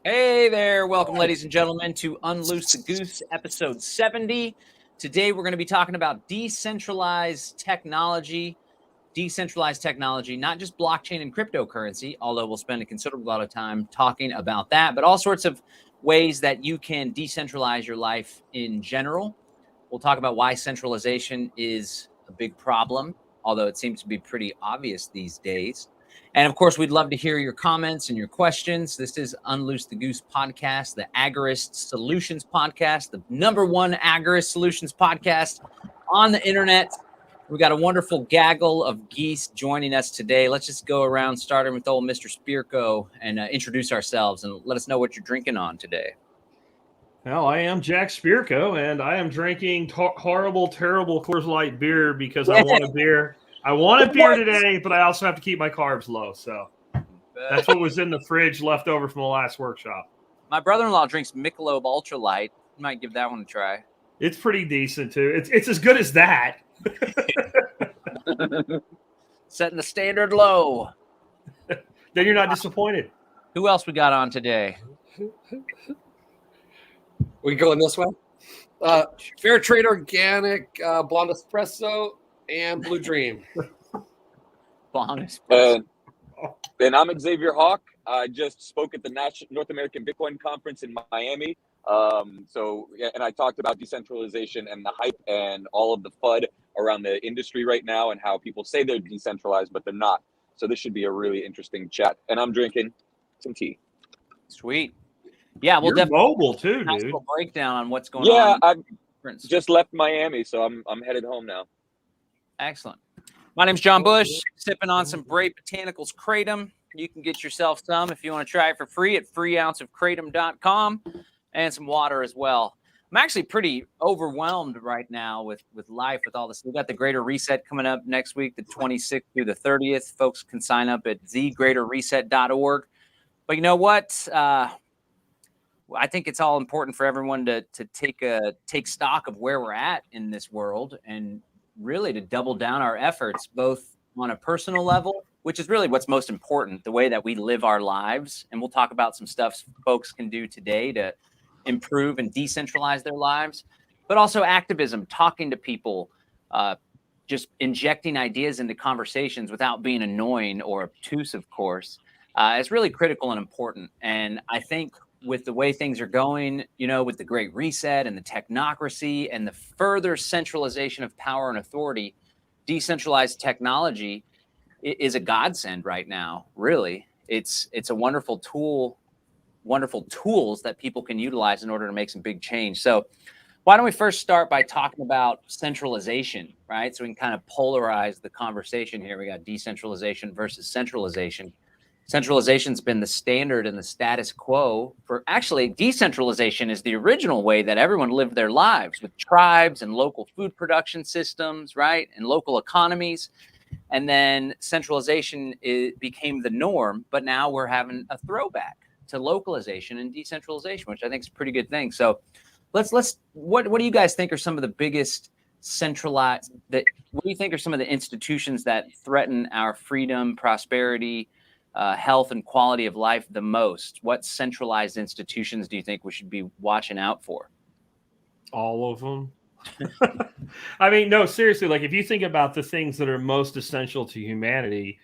Hey there. Welcome, ladies and gentlemen, to Unloose the Goose, episode 70. Today, we're going to be talking about decentralized technology. Decentralized technology, not just blockchain and cryptocurrency, although we'll spend a considerable amount of time talking about that, but all sorts of ways that you can decentralize your life in general. We'll talk about why centralization is a big problem, although it seems to be pretty obvious these days. And of course, we'd love to hear your comments and your questions. This is Unloose the Goose podcast, the Agorist Solutions podcast, the #1 Agorist Solutions podcast on the internet. We got a wonderful gaggle of geese joining us today. Let's just go around, starting with old Mr. Spirko, and introduce ourselves and let us know what you're drinking on today. Well, I am Jack Spirko, and I am drinking horrible, terrible Coors Light beer because I want a beer. I want a beer today, but I also have to keep my carbs low. So that's what was in the fridge left over from the last workshop. My brother-in-law drinks Michelob Ultra Light. You might give that one a try. It's pretty decent, too. It's as good as that. Setting the standard low. Then you're not disappointed. Who else we got on today? We going this way? Fair Trade Organic, Blonde Espresso, and Blue Dream. Blonde Espresso. And I'm Xavier Hawk. I just spoke at the North American Bitcoin Conference in Miami. And I talked about decentralization and the hype and all of the FUD around the industry right now and how people say they're decentralized, but they're not. So this should be a really interesting chat. And I'm drinking some tea. Sweet. Yeah, we'll You're definitely mobile too, nice dude. little breakdown on what's going Yeah, on. I've just left Miami, so I'm headed home now. Excellent. My name's John Bush, sipping on some Brave Botanicals Kratom. You can get yourself some if you want to try it for free at freeounceofkratom.com, and some water as well. I'm actually pretty overwhelmed right now with life, with all this. We've got the Greater Reset coming up next week, the 26th through the 30th. Folks can sign up at thegreaterreset.org. But you know what? I think it's all important for everyone to take stock of where we're at in this world, and really to double down our efforts, both on a personal level, which is really what's most important, the way that we live our lives. And we'll talk about some stuff folks can do today to improve and decentralize their lives, but also activism, talking to people, just injecting ideas into conversations without being annoying or obtuse, of course, is really critical and important. And I think with the way things are going, with the Great Reset and the technocracy and the further centralization of power and authority, decentralized technology is a godsend right now. Really, it's a wonderful tool, wonderful tools that people can utilize in order to make some big change. So why don't we first start by talking about centralization, right? So we can kind of polarize the conversation here. We got decentralization versus centralization. Centralization's been the standard and the status quo for actually decentralization is the original way that everyone lived their lives, with tribes and local food production systems, right? And local economies. And then centralization became the norm, but now we're having a throwback to localization and decentralization, which I think is a pretty good thing. So what do you guys think are some of the biggest what do you think are some of the institutions that threaten our freedom, prosperity, health, and quality of life the most? What centralized institutions do you think we should be watching out for? All of them. I mean, no, seriously, like if you think about the things that are most essential to humanity,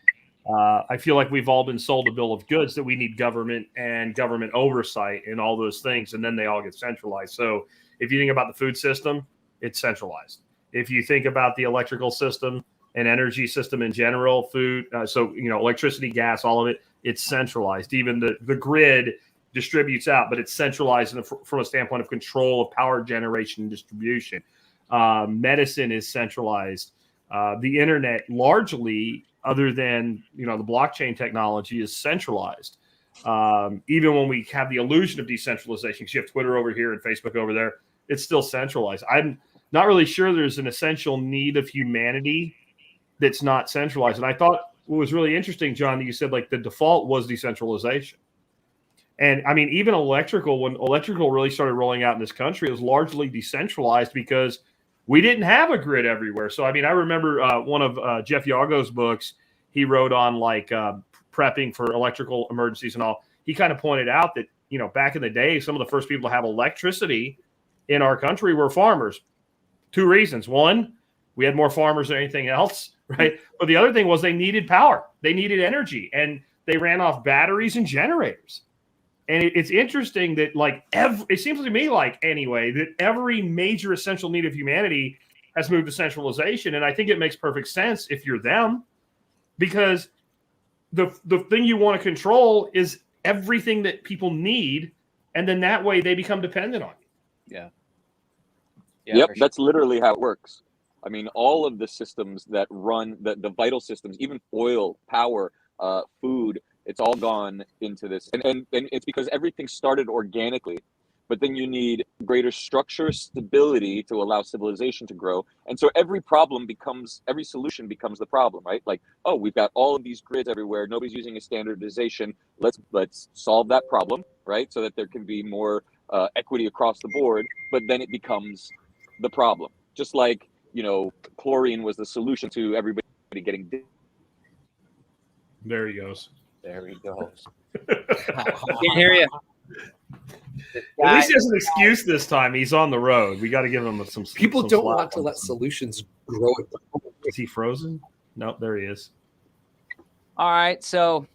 I feel like we've all been sold a bill of goods that we need government and government oversight and all those things, and then they all get centralized. So if you think about the food system, it's centralized. If you think about the electrical system and energy system in general, food, electricity, gas, all of it, it's centralized. Even the grid distributes out, but it's centralized from a standpoint of control of power generation and distribution. Medicine is centralized. The internet, largely, other than the blockchain technology, is centralized. Even when we have the illusion of decentralization, because you have Twitter over here and Facebook over there, it's still centralized. I'm not really sure there's an essential need of humanity that's not centralized. And I thought what was really interesting, John, that you said like the default was decentralization. And I mean, even when electrical really started rolling out in this country, it was largely decentralized because we didn't have a grid everywhere. So, I mean, I remember one of Jeff Yago's books he wrote on prepping for electrical emergencies and all. He kind of pointed out that, back in the day, some of the first people to have electricity in our country were farmers. 2 reasons. One, we had more farmers than anything else, right? But the other thing was they needed power. They needed energy, and they ran off batteries and generators. And it's interesting that it seems to me that every major essential need of humanity has moved to centralization. And I think it makes perfect sense if you're them, because the thing you want to control is everything that people need. And then that way they become dependent on you. Yeah. Yep, that's literally how it works. I mean, all of the systems that run the vital systems, even oil, power, food, it's all gone into this. And it's because everything started organically, but then you need greater structure, stability to allow civilization to grow. And so every solution becomes the problem, right? Like, oh, we've got all of these grids everywhere. Nobody's using a standardization. Let's solve that problem, right? So that there can be more equity across the board, but then it becomes the problem. Just like, chlorine was the solution to everybody getting. There he goes. There he goes. Can't hear you. At least he has an excuse this time. He's on the road. We got to give him some. People don't want to let solutions grow. Is he frozen? No, there he is. All right. So,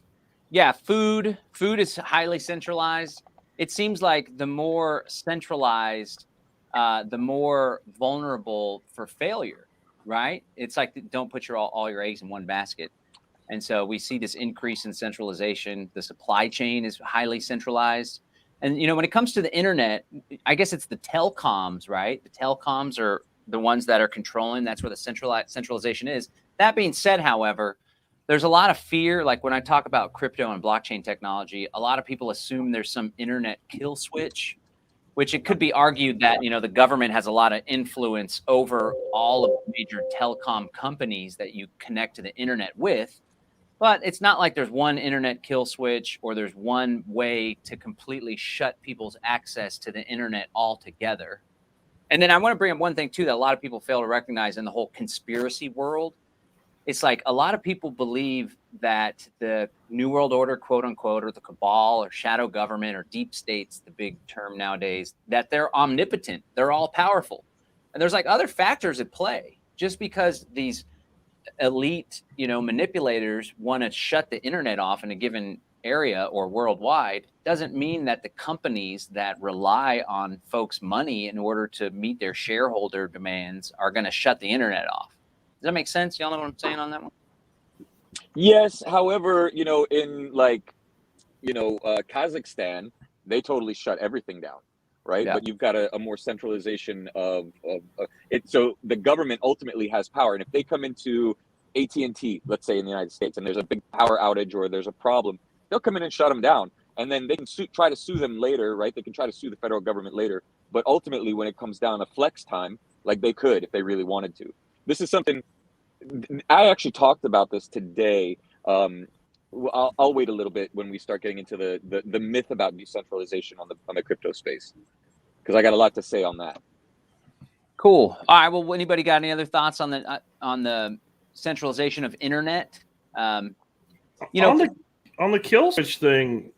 yeah, food is highly centralized. It seems like the more centralized, the more vulnerable for failure, right? It's like don't put all your eggs in one basket. And so we see this increase in centralization. The supply chain is highly centralized. And, when it comes to the internet, I guess it's the telecoms, right? The telecoms are the ones that are controlling. That's where the centralization is. That being said, however, there's a lot of fear. Like when I talk about crypto and blockchain technology, a lot of people assume there's some internet kill switch, which it could be argued that, the government has a lot of influence over all of the major telecom companies that you connect to the internet with. But it's not like there's one internet kill switch or there's one way to completely shut people's access to the internet altogether. And then I want to bring up one thing, too, that a lot of people fail to recognize in the whole conspiracy world. It's like a lot of people believe that the New World Order, quote unquote, or the cabal or shadow government or deep state's the big term nowadays, that they're omnipotent. They're all powerful. And there's other factors at play. Just because these elite, manipulators want to shut the internet off in a given area or worldwide doesn't mean that the companies that rely on folks' money in order to meet their shareholder demands are going to shut the internet off. Does that make sense? Y'all know what I'm saying on that one? Yes. However, in Kazakhstan, they totally shut everything down. Right. Yeah. But you've got a more centralization of it. So the government ultimately has power. And if they come into AT&T, let's say in the United States, and there's a big power outage or there's a problem, they'll come in and shut them down. And then they can try to sue them later. Right. They can try to sue the federal government later. But ultimately, when it comes down to flex time, they could if they really wanted to. This is something I actually talked about this today. I'll wait a little bit when we start getting into the myth about decentralization on the crypto space, because I got a lot to say on that. Cool. All right. Well, anybody got any other thoughts on the centralization of internet? On the kill switch thing,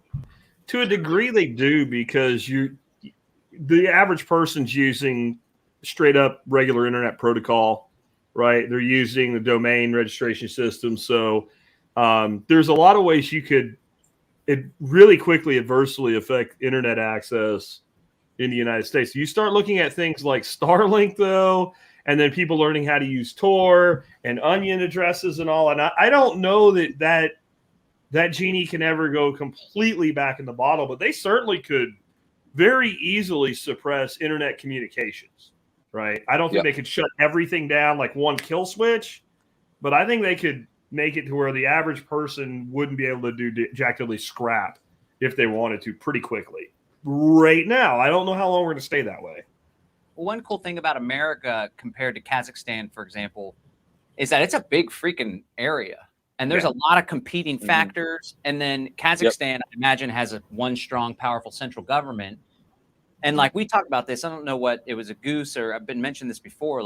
to a degree they do, because the average person's using straight up regular internet protocol, right? They're using the domain registration system, so. There's a lot of ways it really quickly adversely affect internet access in the United States. You start looking at things like Starlink, though, and then people learning how to use Tor and onion addresses and all. And I don't know that genie can ever go completely back in the bottle, but they certainly could very easily suppress internet communications, right? I don't think they could shut everything down like one kill switch, but I think they could make it to where the average person wouldn't be able to do jackally scrap if they wanted to pretty quickly. Right now, I don't know how long we're going to stay that way. Well, one cool thing about America compared to Kazakhstan, for example, is that it's a big freaking area. And there's a lot of competing factors. And then Kazakhstan, I imagine, has one strong, powerful central government. And we talked about this, I don't know what it was, a goose, or I've been mentioned this before.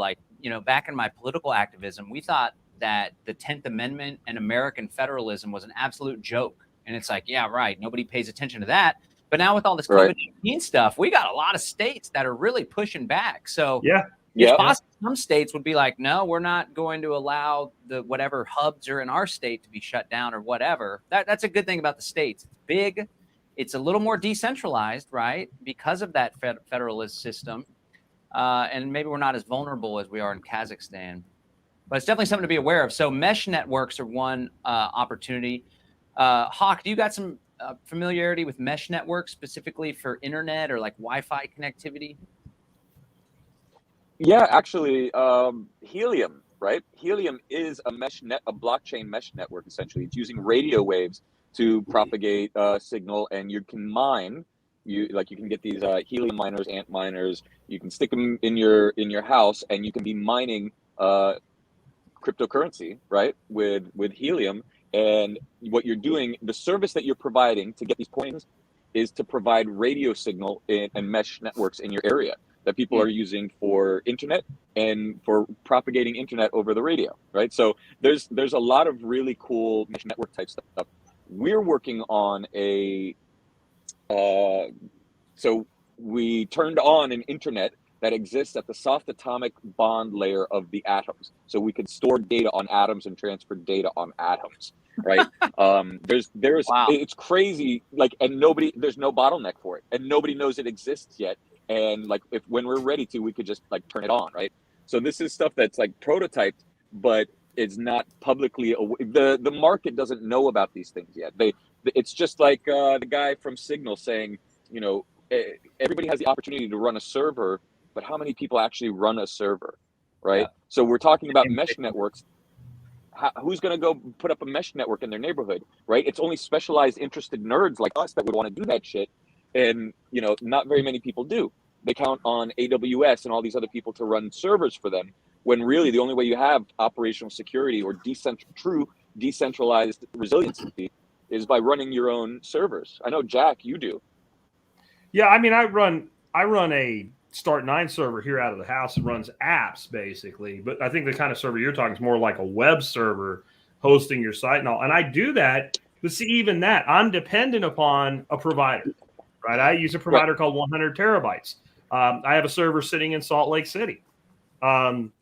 Back in my political activism, we thought that the 10th Amendment and American federalism was an absolute joke. And it's yeah, right. Nobody pays attention to that. But now with all this Right. COVID-19 stuff, we got a lot of states that are really pushing back. So Yeah. it's Yeah. possible some states would be like, no, we're not going to allow the whatever hubs are in our state to be shut down or whatever. That's a good thing about the states. It's big. It's a little more decentralized, right? Because of that federalist system. And maybe we're not as vulnerable as we are in Kazakhstan. But it's definitely something to be aware of. So mesh networks are one opportunity. Hawk, do you got some familiarity with mesh networks specifically for internet or like Wi-Fi connectivity? Yeah, actually, Helium, right? Helium is a blockchain mesh network. Essentially, it's using radio waves to propagate signal, and you can mine. You can get these helium miners, ant miners. You can stick them in your house, and you can be mining cryptocurrency, right? With helium, and what you're doing, the service that you're providing to get these coins, is to provide radio signal and mesh networks in your area that people are using for internet and for propagating internet over the radio, right? So there's a lot of really cool mesh network type stuff. We're working on so we turned on an internet that exists at the soft atomic bond layer of the atoms, so we could store data on atoms and transfer data on atoms, right? There's Wow. It's crazy, and there's no bottleneck for it, and nobody knows it exists yet. And when we're ready to, we could just turn it on, right? So this is stuff that's prototyped, but it's not publicly. The market doesn't know about these things yet. It's just like the guy from Signal saying, everybody has the opportunity to run a server, but how many people actually run a server, right? Yeah. So we're talking about mesh networks. Who's going to go put up a mesh network in their neighborhood, right? It's only specialized, interested nerds like us that would want to do that shit. And, not very many people do. They count on AWS and all these other people to run servers for them, when really the only way you have operational security or true decentralized resiliency is by running your own servers. I know, Jack, you do. Yeah, I mean, I run a Start9 server here out of the house that runs apps basically, but I think the kind of server you're talking is more like a web server hosting your site and all. And I do that, but see, even that, I'm dependent upon a provider, right? I use a provider called 100 terabytes. I have a server sitting in Salt Lake City. I'm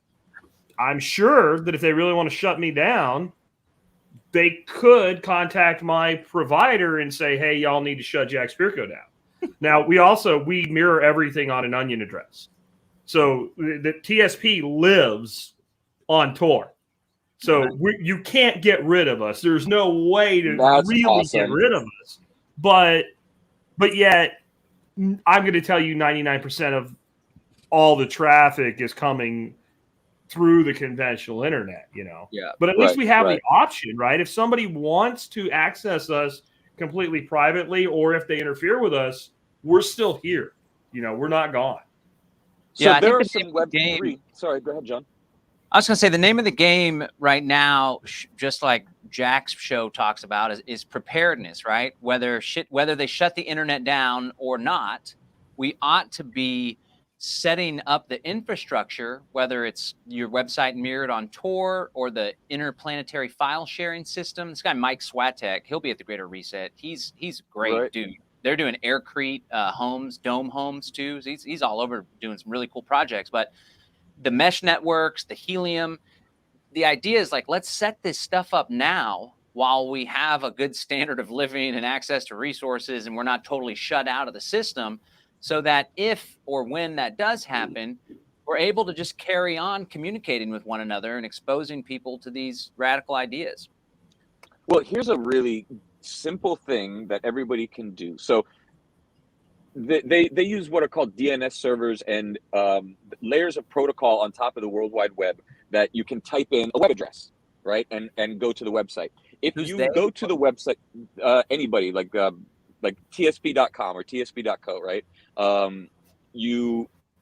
sure that if they really want to shut me down, they could contact my provider and say, hey, y'all need to shut Jack Spirko down. Now, we mirror everything on an onion address. So the TSP lives on Tor. So you can't get rid of us. There's no way to get rid of us. But yet, I'm going to tell you 99% of all the traffic is coming through the conventional internet, Yeah. But at least we have the option, right? If somebody wants to access us completely privately, or if they interfere with us, we're still here. We're not gone. So Yeah, there are some Web3. Sorry, go ahead, John. I was going to say the name of the game right now, just like Jack's show talks about, is preparedness, right? Whether they shut the internet down or not, we ought to be setting up the infrastructure, whether it's your website mirrored on Tor or the interplanetary file sharing system. This guy, Mike Swatek, he'll be at the Greater Reset. He's a great dude. They're doing aircrete homes, dome homes too. He's all over doing some really cool projects. But the mesh networks, the helium, the idea is let's set this stuff up now while we have a good standard of living and access to resources, and we're not totally shut out of the system, so that if or when that does happen, we're able to just carry on communicating with one another and exposing people to these radical ideas. Well, here's a really simple thing that everybody can do. So they use what are called DNS servers and layers of protocol on top of the World Wide Web that you can type in a web address, right, and go to the website. If you go to the website, anybody like tsp.com or tsp.co, right?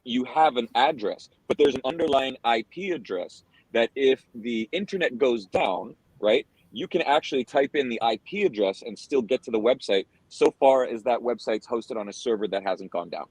You have an address, but there's an underlying IP address that if the internet goes down, right, you can actually type in the IP address and still get to the website, so far as that website's hosted on a server that hasn't gone down.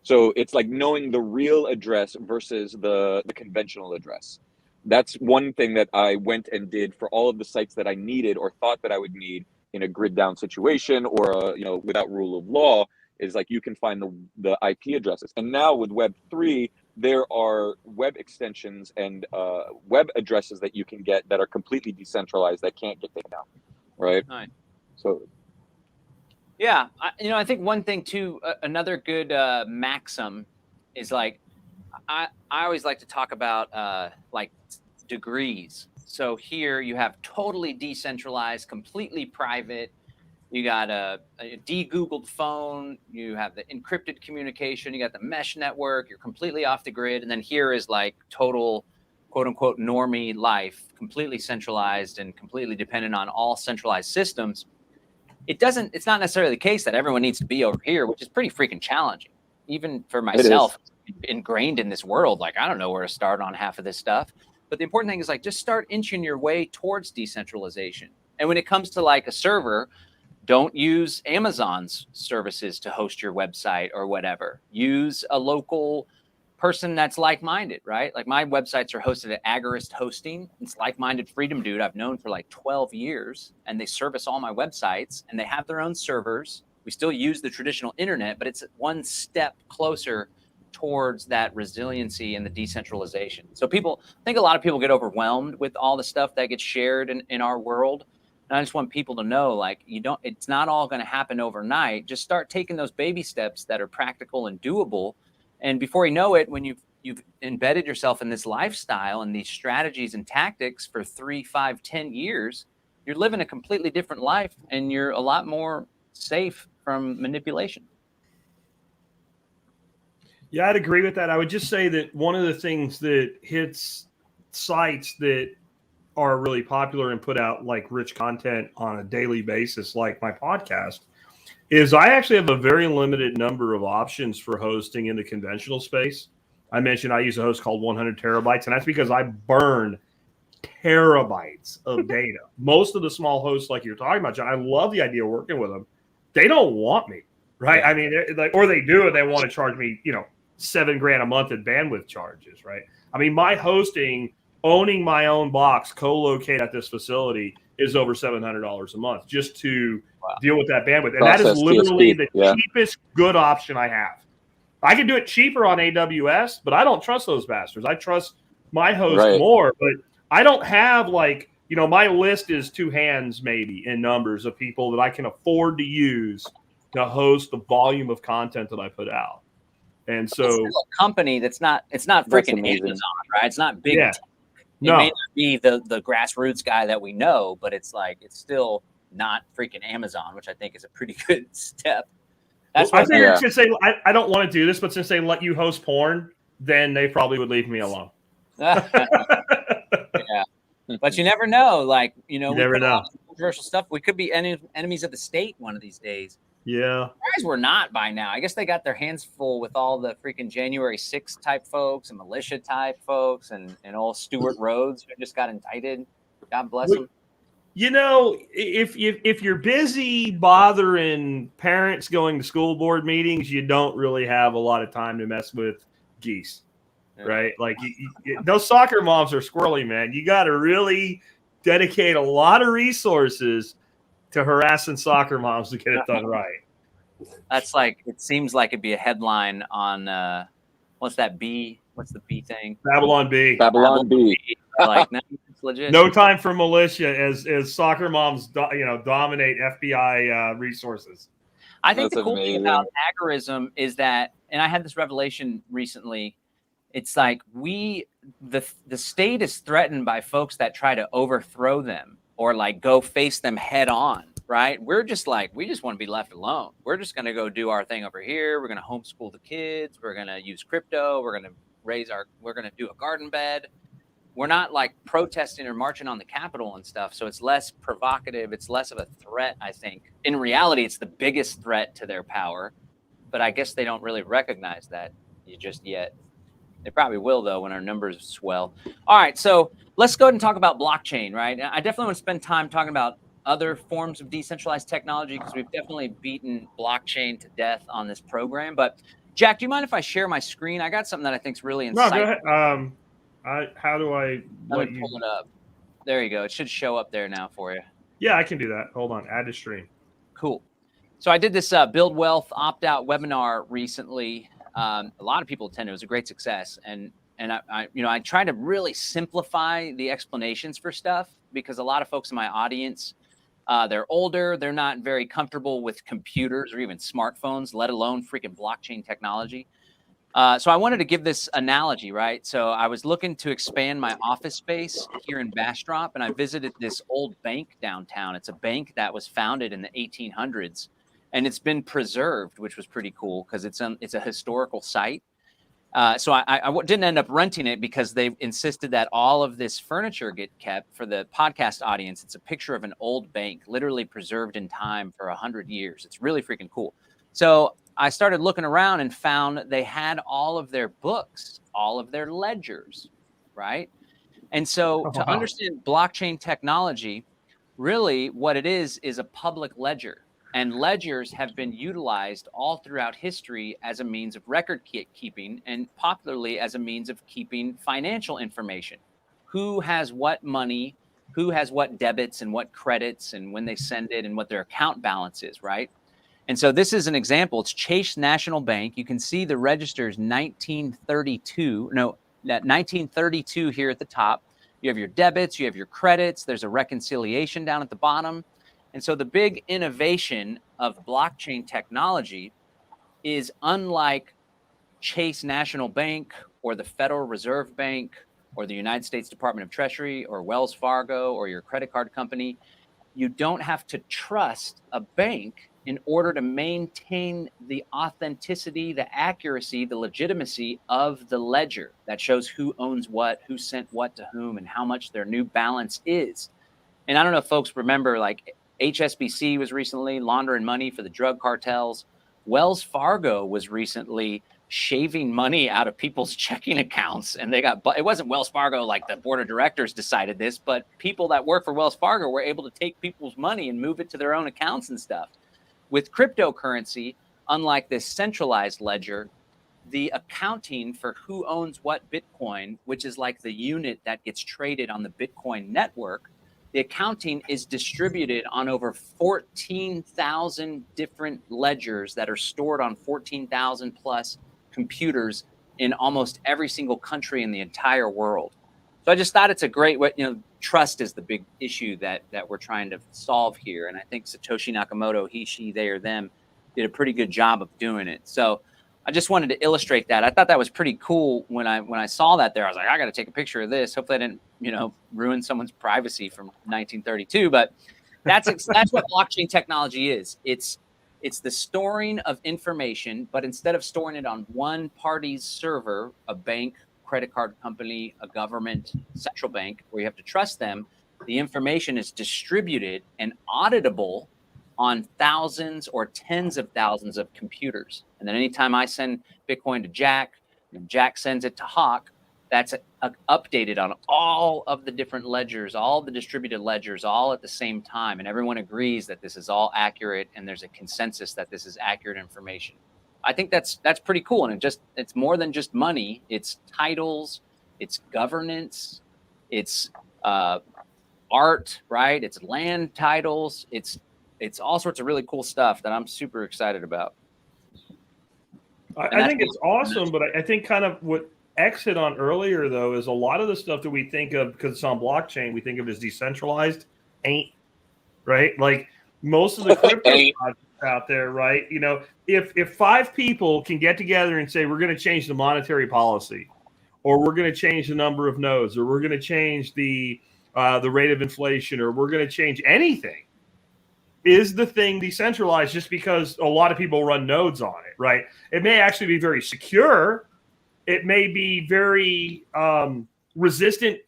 So it's like knowing the real address versus the conventional address. That's one thing that I went and did for all of the sites that I needed or thought that I would need in a grid down situation or without rule of law, is like you can find the IP addresses. And now with Web3, there are web extensions and web addresses that you can get that are completely decentralized that can't get taken down, right? Nice. So yeah, I think one thing too, another good maxim is like I always like to talk about like degrees. So here you have totally decentralized, completely private. You got a de-Googled phone. You have the encrypted communication. You got the mesh network. You're completely off the grid. And then here is like total, quote unquote, normie life, completely centralized and completely dependent on all centralized systems. It's not necessarily the case that everyone needs to be over here, which is pretty freaking challenging. Even for myself, ingrained in this world, like I don't know where to start on half of this stuff. But the important thing is like just start inching your way towards decentralization. And when it comes to like a server, don't use Amazon's services to host your website or whatever. Use a local person that's like-minded, right? Like my websites are hosted at Agorist Hosting. It's like-minded freedom dude I've known for like 12 years, and they service all my websites, and they have their own servers. We still use the traditional internet, but it's one step closer towards that resiliency and the decentralization. So I think a lot of people get overwhelmed with all the stuff that gets shared in our world. And I just want people to know, like, it's not all going to happen overnight. Just start taking those baby steps that are practical and doable. And before you know it, when you've embedded yourself in this lifestyle and these strategies and tactics for 3, 5, 10 years, you're living a completely different life and you're a lot more safe from manipulation. Yeah, I'd agree with that. I would just say that one of the things that hits sites that are really popular and put out like rich content on a daily basis, like my podcast, is I actually have a very limited number of options for hosting in the conventional space. I mentioned I use a host called 100 terabytes, and that's because I burn terabytes of data. Most of the small hosts like you're talking about, John, I love the idea of working with them. They don't want me, right? I mean, or they do, and they want to charge me, $7,000 a month in bandwidth charges, right? I mean, my hosting, owning my own box, co-locate at this facility is over $700 a month just to deal with that bandwidth. And that is literally the cheapest good option I have. I can do it cheaper on AWS, but I don't trust those bastards. I trust my host more, but I don't have my list is 2 hands maybe in numbers of people that I can afford to use to host the volume of content that I put out. And so it's still a company it's not freaking Amazon, right? It's not big. Yeah. It may not be the grassroots guy that we know, but it's still not freaking Amazon, which I think is a pretty good step. That's I figured since I don't want to do this, but since they let you host porn, then they probably would leave me alone. Yeah. But you never know. You never know. Controversial stuff. We could be enemies of the state one of these days. Yeah. Guys, we're not by now. I guess they got their hands full with all the freaking January 6th type folks and militia type folks and old Stuart Rhodes who just got indicted. God bless him. If you're busy bothering parents going to school board meetings, you don't really have a lot of time to mess with geese, right? Like those soccer moms are squirrely, man. You got to really dedicate a lot of resources to harassing soccer moms to get it done right. That's it seems like it'd be a headline on what's the B thing? Babylon B. Babylon B. No, it's legit. No time for militia as soccer moms dominate FBI resources. I think the cool thing about agarism is that, and I had this revelation recently, it's like the state is threatened by folks that try to overthrow them or go face them head on, right? We're just we just want to be left alone. We're just going to go do our thing over here. We're going to homeschool the kids. We're going to use crypto. We're going to we're going to do a garden bed. We're not protesting or marching on the Capitol and stuff. So it's less provocative. It's less of a threat, I think. In reality, it's the biggest threat to their power. But I guess they don't really recognize that just yet. They probably will, though, when our numbers swell. All right, so let's go ahead and talk about blockchain, right? I definitely want to spend time talking about other forms of decentralized technology because we've definitely beaten blockchain to death on this program. But, Jack, do you mind if I share my screen? I got something that I think is really insightful. No, go ahead. How do I let me pull it up? There you go. It should show up there now for you. Yeah, I can do that. Hold on. Add to stream. Cool. So I did this Build Wealth opt-out webinar recently. A lot of people attended. It was a great success. And I try to really simplify the explanations for stuff because a lot of folks in my audience, they're older. They're not very comfortable with computers or even smartphones, let alone freaking blockchain technology. So I wanted to give this analogy, right? So I was looking to expand my office space here in Bastrop, and I visited this old bank downtown. It's a bank that was founded in the 1800s, and it's been preserved, which was pretty cool because it's a historical site. So I didn't end up renting it because they insisted that all of this furniture get kept. For the podcast audience, it's a picture of an old bank, literally preserved in time for 100 years. It's really freaking cool. So I started looking around and found they had all of their books, all of their ledgers, right? And so to understand blockchain technology, really what it is a public ledger. And ledgers have been utilized all throughout history as a means of record keeping and popularly as a means of keeping financial information. Who has what money, who has what debits and what credits and when they send it and what their account balance is, right? And so this is an example. It's Chase National Bank. You can see the registers 1932 here at the top. You have your debits, you have your credits. There's a reconciliation down at the bottom. And so the big innovation of blockchain technology is unlike Chase National Bank or the Federal Reserve Bank or the United States Department of Treasury or Wells Fargo or your credit card company, you don't have to trust a bank in order to maintain the authenticity, the accuracy, the legitimacy of the ledger that shows who owns what, who sent what to whom, and how much their new balance is. And I don't know if folks remember, like HSBC was recently laundering money for the drug cartels. Wells Fargo was recently shaving money out of people's checking accounts, and it wasn't Wells Fargo like the board of directors decided this, but people that work for Wells Fargo were able to take people's money and move it to their own accounts and stuff. With cryptocurrency, unlike this centralized ledger, the accounting for who owns what Bitcoin, which is like the unit that gets traded on the Bitcoin network, the accounting is distributed on over 14,000 different ledgers that are stored on 14,000 plus computers in almost every single country in the entire world. So I just thought it's a great way, trust is the big issue that we're trying to solve here. And I think Satoshi Nakamoto, he, she, they, or them did a pretty good job of doing it. So I just wanted to illustrate that. I thought that was pretty cool when I saw that there. I was like, I got to take a picture of this. Hopefully I didn't, ruin someone's privacy from 1932. But that's what blockchain technology is. It's the storing of information, but instead of storing it on one party's server, a bank, credit card company, a government, central bank, where you have to trust them, the information is distributed and auditable on thousands or tens of thousands of computers. And then anytime I send Bitcoin to Jack, and Jack sends it to Hawk, that's updated on all of the different ledgers, all the distributed ledgers, all at the same time. And everyone agrees that this is all accurate, and there's a consensus that this is accurate information. I think that's pretty cool. And it's more than just money. It's titles, it's governance, it's art, right? It's land titles. It's all sorts of really cool stuff that I'm super excited about. I think it's awesome, but I think kind of what X hit on earlier, though, is a lot of the stuff that we think of, because it's on blockchain, we think of as decentralized, ain't, right? Like most of the crypto projects out there, right? If 5 people can get together and say, we're going to change the monetary policy, or we're going to change the number of nodes, or we're going to change the rate of inflation, or we're going to change anything, is the thing decentralized just because a lot of people run nodes on it, right? It may actually be very secure. It may be very resistant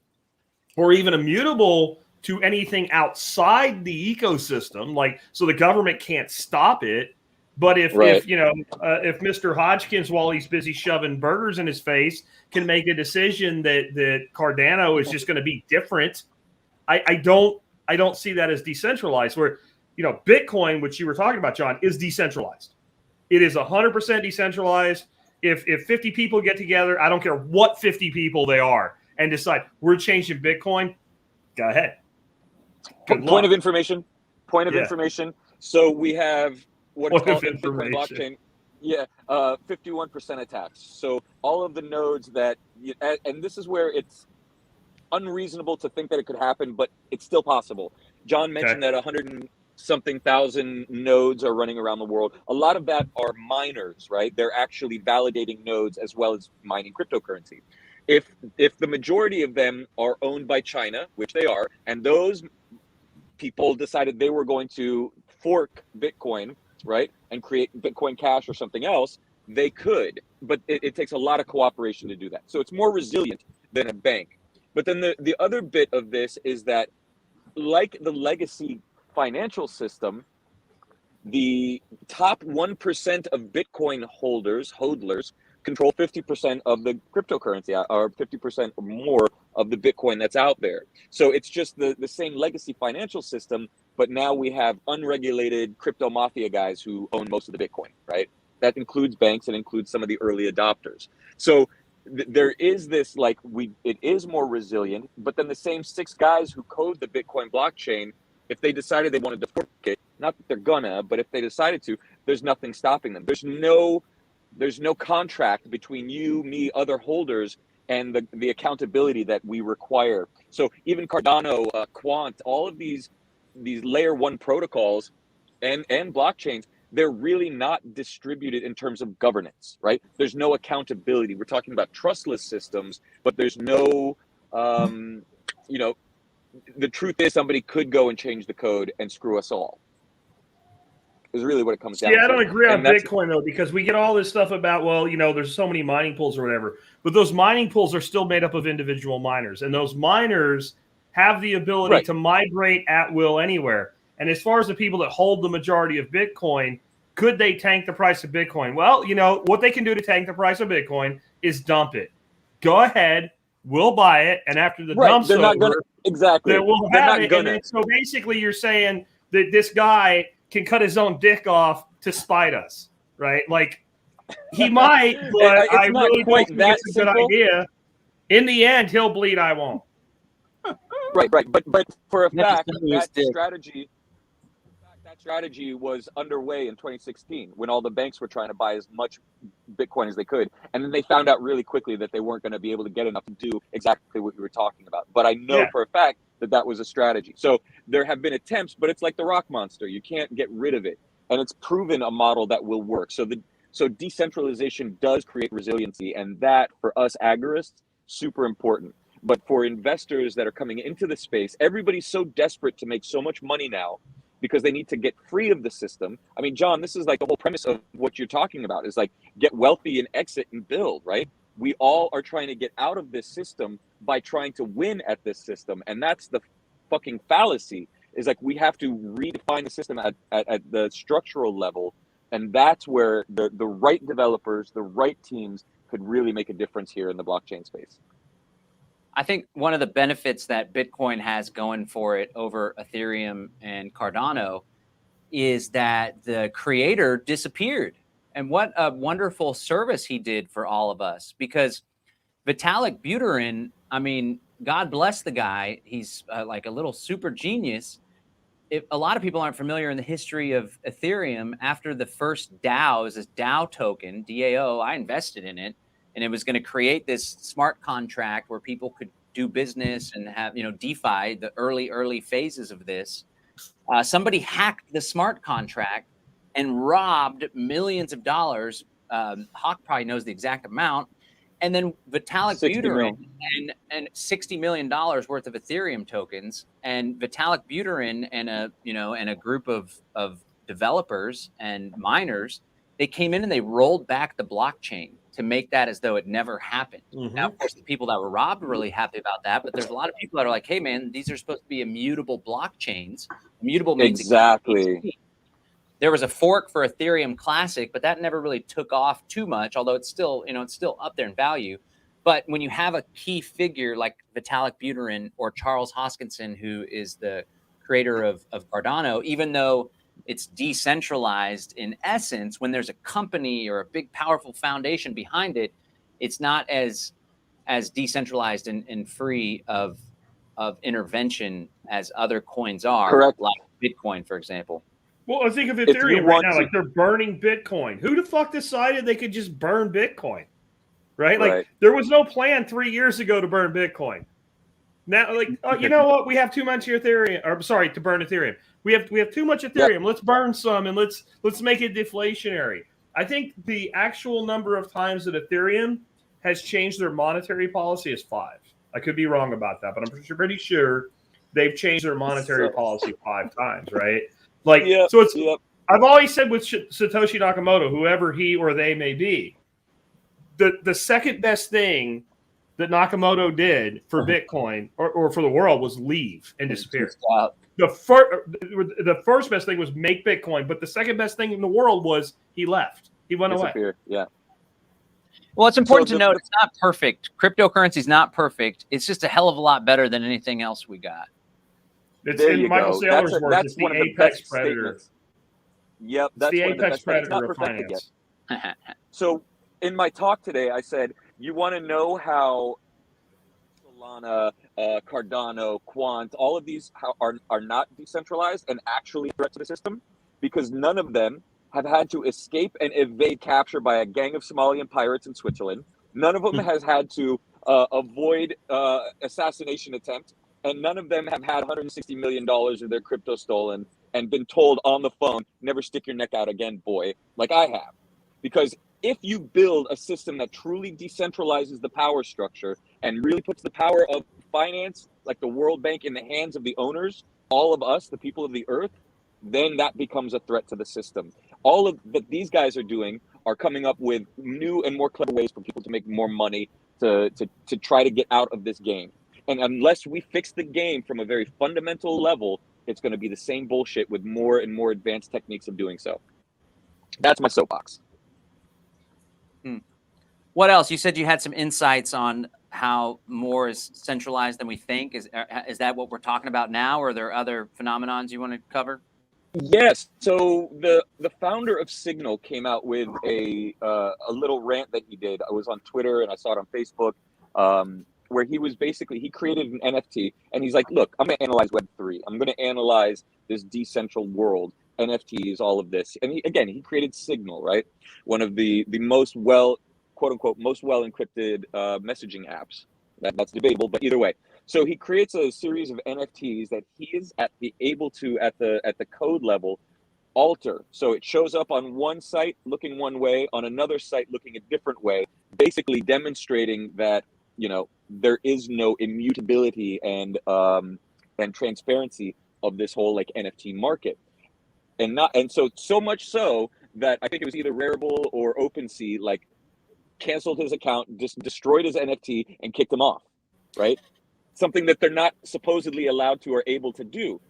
or even immutable to anything outside the ecosystem, like so the government can't stop it. But if Mr. Hodgkins, while he's busy shoving burgers in his face, can make a decision that Cardano is just going to be different, I don't see that as decentralized. Where Bitcoin, which you were talking about, John, is decentralized. It is 100% decentralized. If 50 people get together, I don't care what 50 people they are, and decide we're changing Bitcoin, go ahead. Good Point luck. of information. Point of Yeah. information. So we have what's Point called of in Bitcoin information. blockchain. Yeah, 51% attacks. So all of the nodes that, and this is where it's unreasonable to think that it could happen, but it's still possible. John mentioned that 100 and something thousand nodes are running around the world. A lot of that are miners, right? They're actually validating nodes as well as mining cryptocurrency. If the majority of them are owned by China, which they are, and those people decided they were going to fork Bitcoin, right, and create Bitcoin Cash or something else, they could, but it takes a lot of cooperation to do that. So it's more resilient than a bank. But then the other bit of this is that, like the legacy financial system, the top 1% of Bitcoin hodlers control 50% of the cryptocurrency, or 50% or more of the Bitcoin that's out there. So it's just the same legacy financial system, but now we have unregulated crypto mafia guys who own most of the Bitcoin, right? That includes banks, and includes some of the early adopters. So there is this, like, it is more resilient, but then the same 6 guys who code the Bitcoin blockchain, if they decided they wanted to fork it, not that they're gonna, but if they decided to, there's nothing stopping them. There's no contract between you, me, other holders, and the accountability that we require. So even Cardano, Quant, all of these layer 1 protocols and blockchains, they're really not distributed in terms of governance, right? There's no accountability. We're talking about trustless systems, but there's no, the truth is somebody could go and change the code and screw us all. Is really what it comes down Yeah, to. I don't agree on And that's Bitcoin, though, because we get all this stuff about, well, there's so many mining pools or whatever. But those mining pools are still made up of individual miners. And those miners have the ability right. to migrate at will anywhere. And as far as the people that hold the majority of Bitcoin, could they tank the price of Bitcoin? Well, what they can do to tank the price of Bitcoin is dump it. Go ahead, we'll buy it. And after the Right. dump's They're not over, gonna, exactly. then we'll They're have not it. gonna. And then, so basically you're saying that this guy can cut his own dick off to spite us, right? Like, he might, but I not really quite don't think that it's a good simple. idea. In the end, he'll bleed, I won't. Right. But for a fact, That's that strategy was underway in 2016 when all the banks were trying to buy as much Bitcoin as they could. And then they found out really quickly that they weren't going to be able to get enough to do exactly what we were talking about. But I know for a fact that was a strategy. So there have been attempts, but it's like the rock monster. You can't get rid of it. And it's proven a model that will work. So decentralization does create resiliency. And that, for us agorists, super important. But for investors that are coming into the space, everybody's so desperate to make so much money now because they need to get free of the system. I mean, John, this is like the whole premise of what you're talking about, is like get wealthy and exit and build, right? We all are trying to get out of this system by trying to win at this system. And that's the fucking fallacy, is like we have to redefine the system at the structural level. And that's where the right developers, the right teams could really make a difference here in the blockchain space. I think one of the benefits that Bitcoin has going for it over Ethereum and Cardano is that the creator disappeared. And what a wonderful service he did for all of us, because Vitalik Buterin, I mean, God bless the guy. He's like a little super genius. If a lot of people aren't familiar in the history of Ethereum, after the first DAOs, this DAO token, DAO, I invested in it. And it was going to create this smart contract where people could do business and have, DeFi, the early phases of this. Somebody hacked the smart contract and robbed millions of dollars. Hawk probably knows the exact amount. And then Vitalik Buterin and $60 million worth of Ethereum tokens, and Vitalik Buterin and a group of developers and miners, they came in and they rolled back the blockchain to make that as though it never happened. Now, of course, the people that were robbed were really happy about that, but there's a lot of people that are like, hey, man, these are supposed to be immutable blockchains. Immutable means exactly. There was a fork for Ethereum Classic, but that never really took off too much, although it's still, it's still up there in value. But when you have a key figure like Vitalik Buterin or Charles Hoskinson, who is the creator of Cardano, even though it's decentralized in essence, when there's a company or a big powerful foundation behind it, it's not as decentralized and free of of intervention as other coins are, Correct. like Bitcoin, for example. Well, I think of If you Ethereum right want now, to- like they're burning Bitcoin. Who the fuck decided they could just burn Bitcoin? Right? Right. Like there was no plan 3 years ago to burn Bitcoin. Now, like, oh, you know what? We have too much Ethereum. Or sorry, to burn Ethereum. We have too much Ethereum. Yep. Let's burn some and let's make it deflationary. I think the actual number of times that Ethereum has changed their monetary policy is 5. I could be wrong about that, but I'm pretty sure they've changed their monetary policy 5 times, right? Like, Yep, so it's. yep. I've always said with Satoshi Nakamoto, whoever he or they may be, the second best thing that Nakamoto did for Bitcoin or for the world was leave and disappear. The first best thing was make Bitcoin, but the second best thing in the world was he left. He went away. Yeah. Well, it's important So to note it's not perfect. Cryptocurrency is not perfect. It's just a hell of a lot better than anything else we got. It's There in you Michael go. Saylor's words. That's It's the one of the apex best predator. statements. Yep, It's that's the one of the apex best things. It's not predator of perfected yet. finance. So in my talk today, I said, you want to know how Solana, Cardano, Quant, all of these are not decentralized and actually a threat to the system? Because none of them have had to escape and evade capture by a gang of Somalian pirates in Switzerland. None of them has had to avoid assassination attempt. And none of them have had $160 million of their crypto stolen and been told on the phone, never stick your neck out again, boy, like I have. Because if you build a system that truly decentralizes the power structure and really puts the power of finance, like the World Bank, in the hands of the owners, all of us, the people of the earth, then that becomes a threat to the system. All of that these guys are doing are coming up with new and more clever ways for people to make more money to try to get out of this game. And unless we fix the game from a very fundamental level, it's going to be the same bullshit with more and more advanced techniques of doing so. That's my soapbox. What else? You said you had some insights on how more is centralized than we think. Is that what we're talking about now, or are there other phenomenons you want to cover? Yes. So the founder of Signal came out with a little rant that he did. I was on Twitter and I saw it on Facebook, where he was basically, he created an NFT and he's like, look, I'm going to analyze Web3. I'm going to analyze this decentral world, NFTs, all of this. And he created Signal, right? One of the most quote unquote, most well encrypted messaging apps. That's debatable, but either way. So he creates a series of NFTs that he is able to at the code level alter. So it shows up on one site looking one way, on another site looking a different way, basically demonstrating that, you know, there is no immutability and transparency of this whole like NFT market. And so much so that I think it was either Rarible or OpenSea like canceled his account, just destroyed his NFT and kicked him off, right? Something that they're not supposedly allowed to or able to do.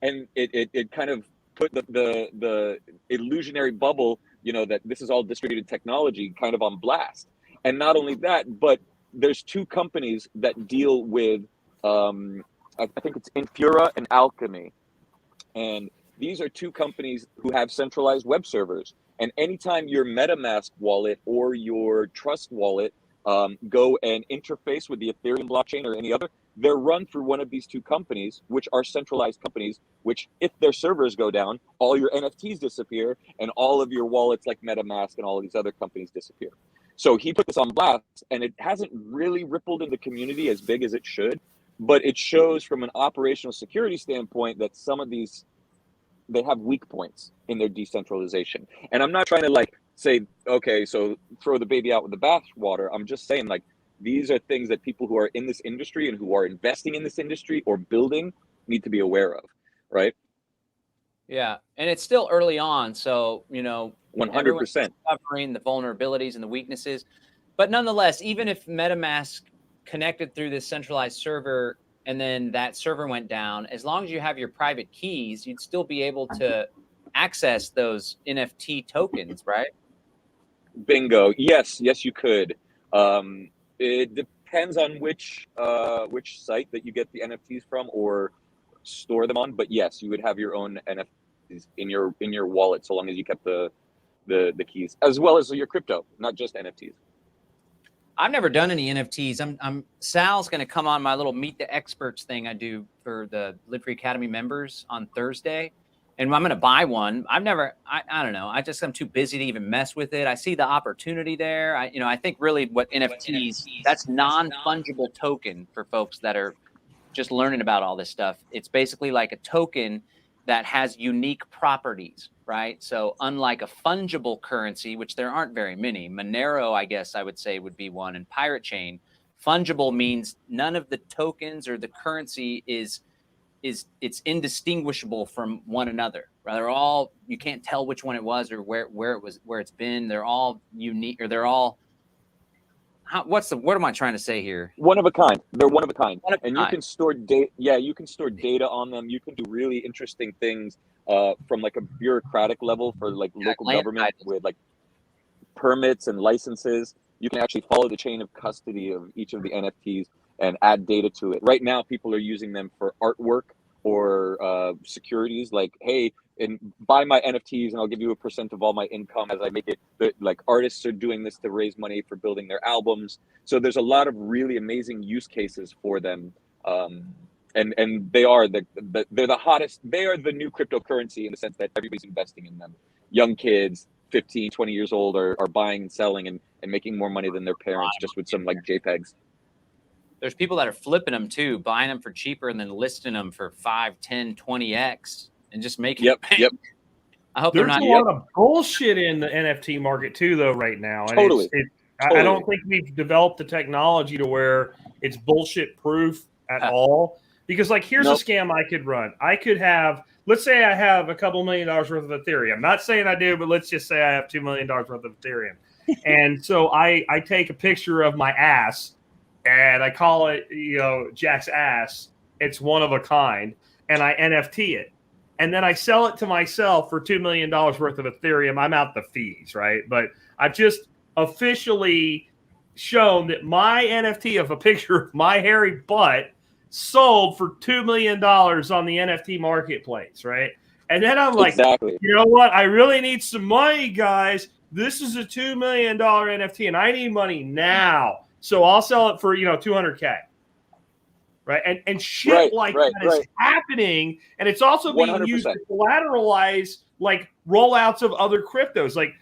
And it kind of put the illusionary bubble, you know, that this is all distributed technology kind of on blast. And not only that, but there's 2 companies that deal with, I think it's Infura and Alchemy. And these are 2 companies who have centralized web servers. And anytime your MetaMask wallet or your Trust wallet go and interface with the Ethereum blockchain or any other, they're run through one of these 2 companies, which are centralized companies, which if their servers go down, all your NFTs disappear and all of your wallets like MetaMask and all of these other companies disappear. So he put this on blast, and it hasn't really rippled in the community as big as it should, but it shows from an operational security standpoint that some of these, they have weak points in their decentralization. And I'm not trying to like say, okay, so throw the baby out with the bathwater. I'm just saying like, these are things that people who are in this industry and who are investing in this industry or building need to be aware of, right? Yeah, and it's still early on, so, you know, 100% covering the vulnerabilities and the weaknesses. But nonetheless, even if MetaMask connected through this centralized server and then that server went down, as long as you have your private keys, you'd still be able to access those NFT tokens, right? Bingo. Yes, you could. It depends on which site that you get the NFTs from or store them on, but yes, you would have your own NFTs in your wallet so long as you kept the keys, as well as your crypto, not just NFTs. I've never done any NFTs. Sal's going to come on my little Meet the Experts thing I do for the Live Free Academy members on Thursday, and I'm going to buy one. I don't know. I'm too busy to even mess with it. I see the opportunity there. I think really what NFTs, that's non-fungible token for folks that are just learning about all this stuff. It's basically like a token that has unique properties, right? So unlike a fungible currency, which there aren't very many, Monero, I guess I would say would be one, and Pirate Chain, fungible means none of the tokens or the currency it's indistinguishable from one another. Right? They're all, you can't tell which one it was or where it's been. They're all unique, or they're all, what am I trying to say here? One of a kind. They're one of a kind. One of a And kind. you can store data. Yeah, you can store data on them. You can do really interesting things from like a bureaucratic level for like local government with like permits and licenses. You can actually follow the chain of custody of each of the NFTs and add data to it. Right now, people are using them for artwork or securities, like, hey, and buy my NFTs and I'll give you a % of all my income as I make it. But like artists are doing this to raise money for building their albums. So there's a lot of really amazing use cases for them. And they are they're the hottest. They are the new cryptocurrency in the sense that everybody's investing in them. Young kids, 15, 20 years old are buying and selling and making more money than their parents just with some like JPEGs. There's people that are flipping them too, buying them for cheaper and then listing them for 5, 10, 20x and just making Yep. I hope There's they're not. a lot of bullshit in the NFT market too, though, right now. And Totally. I don't think we've developed the technology to where it's bullshit proof at all. Because, like, here's a scam I could run. I could have, let's say I have a couple $1 million worth of Ethereum. Not saying I do, but let's just say I have $2 million worth of Ethereum. And so I take a picture of my ass and I call it, Jack's ass. It's one of a kind. And I NFT it. And then I sell it to myself for $2 million worth of Ethereum. I'm out the fees, right? But I've just officially shown that my NFT of a picture of my hairy butt sold for $2 million on the NFT marketplace, right? And then I'm like, exactly. You know what? I really need some money, guys. This is a $2 million NFT, and I need money now. So I'll sell it for, $200K. Right. And shit that is happening. And it's also being 100%. Used to collateralize like rollouts of other cryptos. Like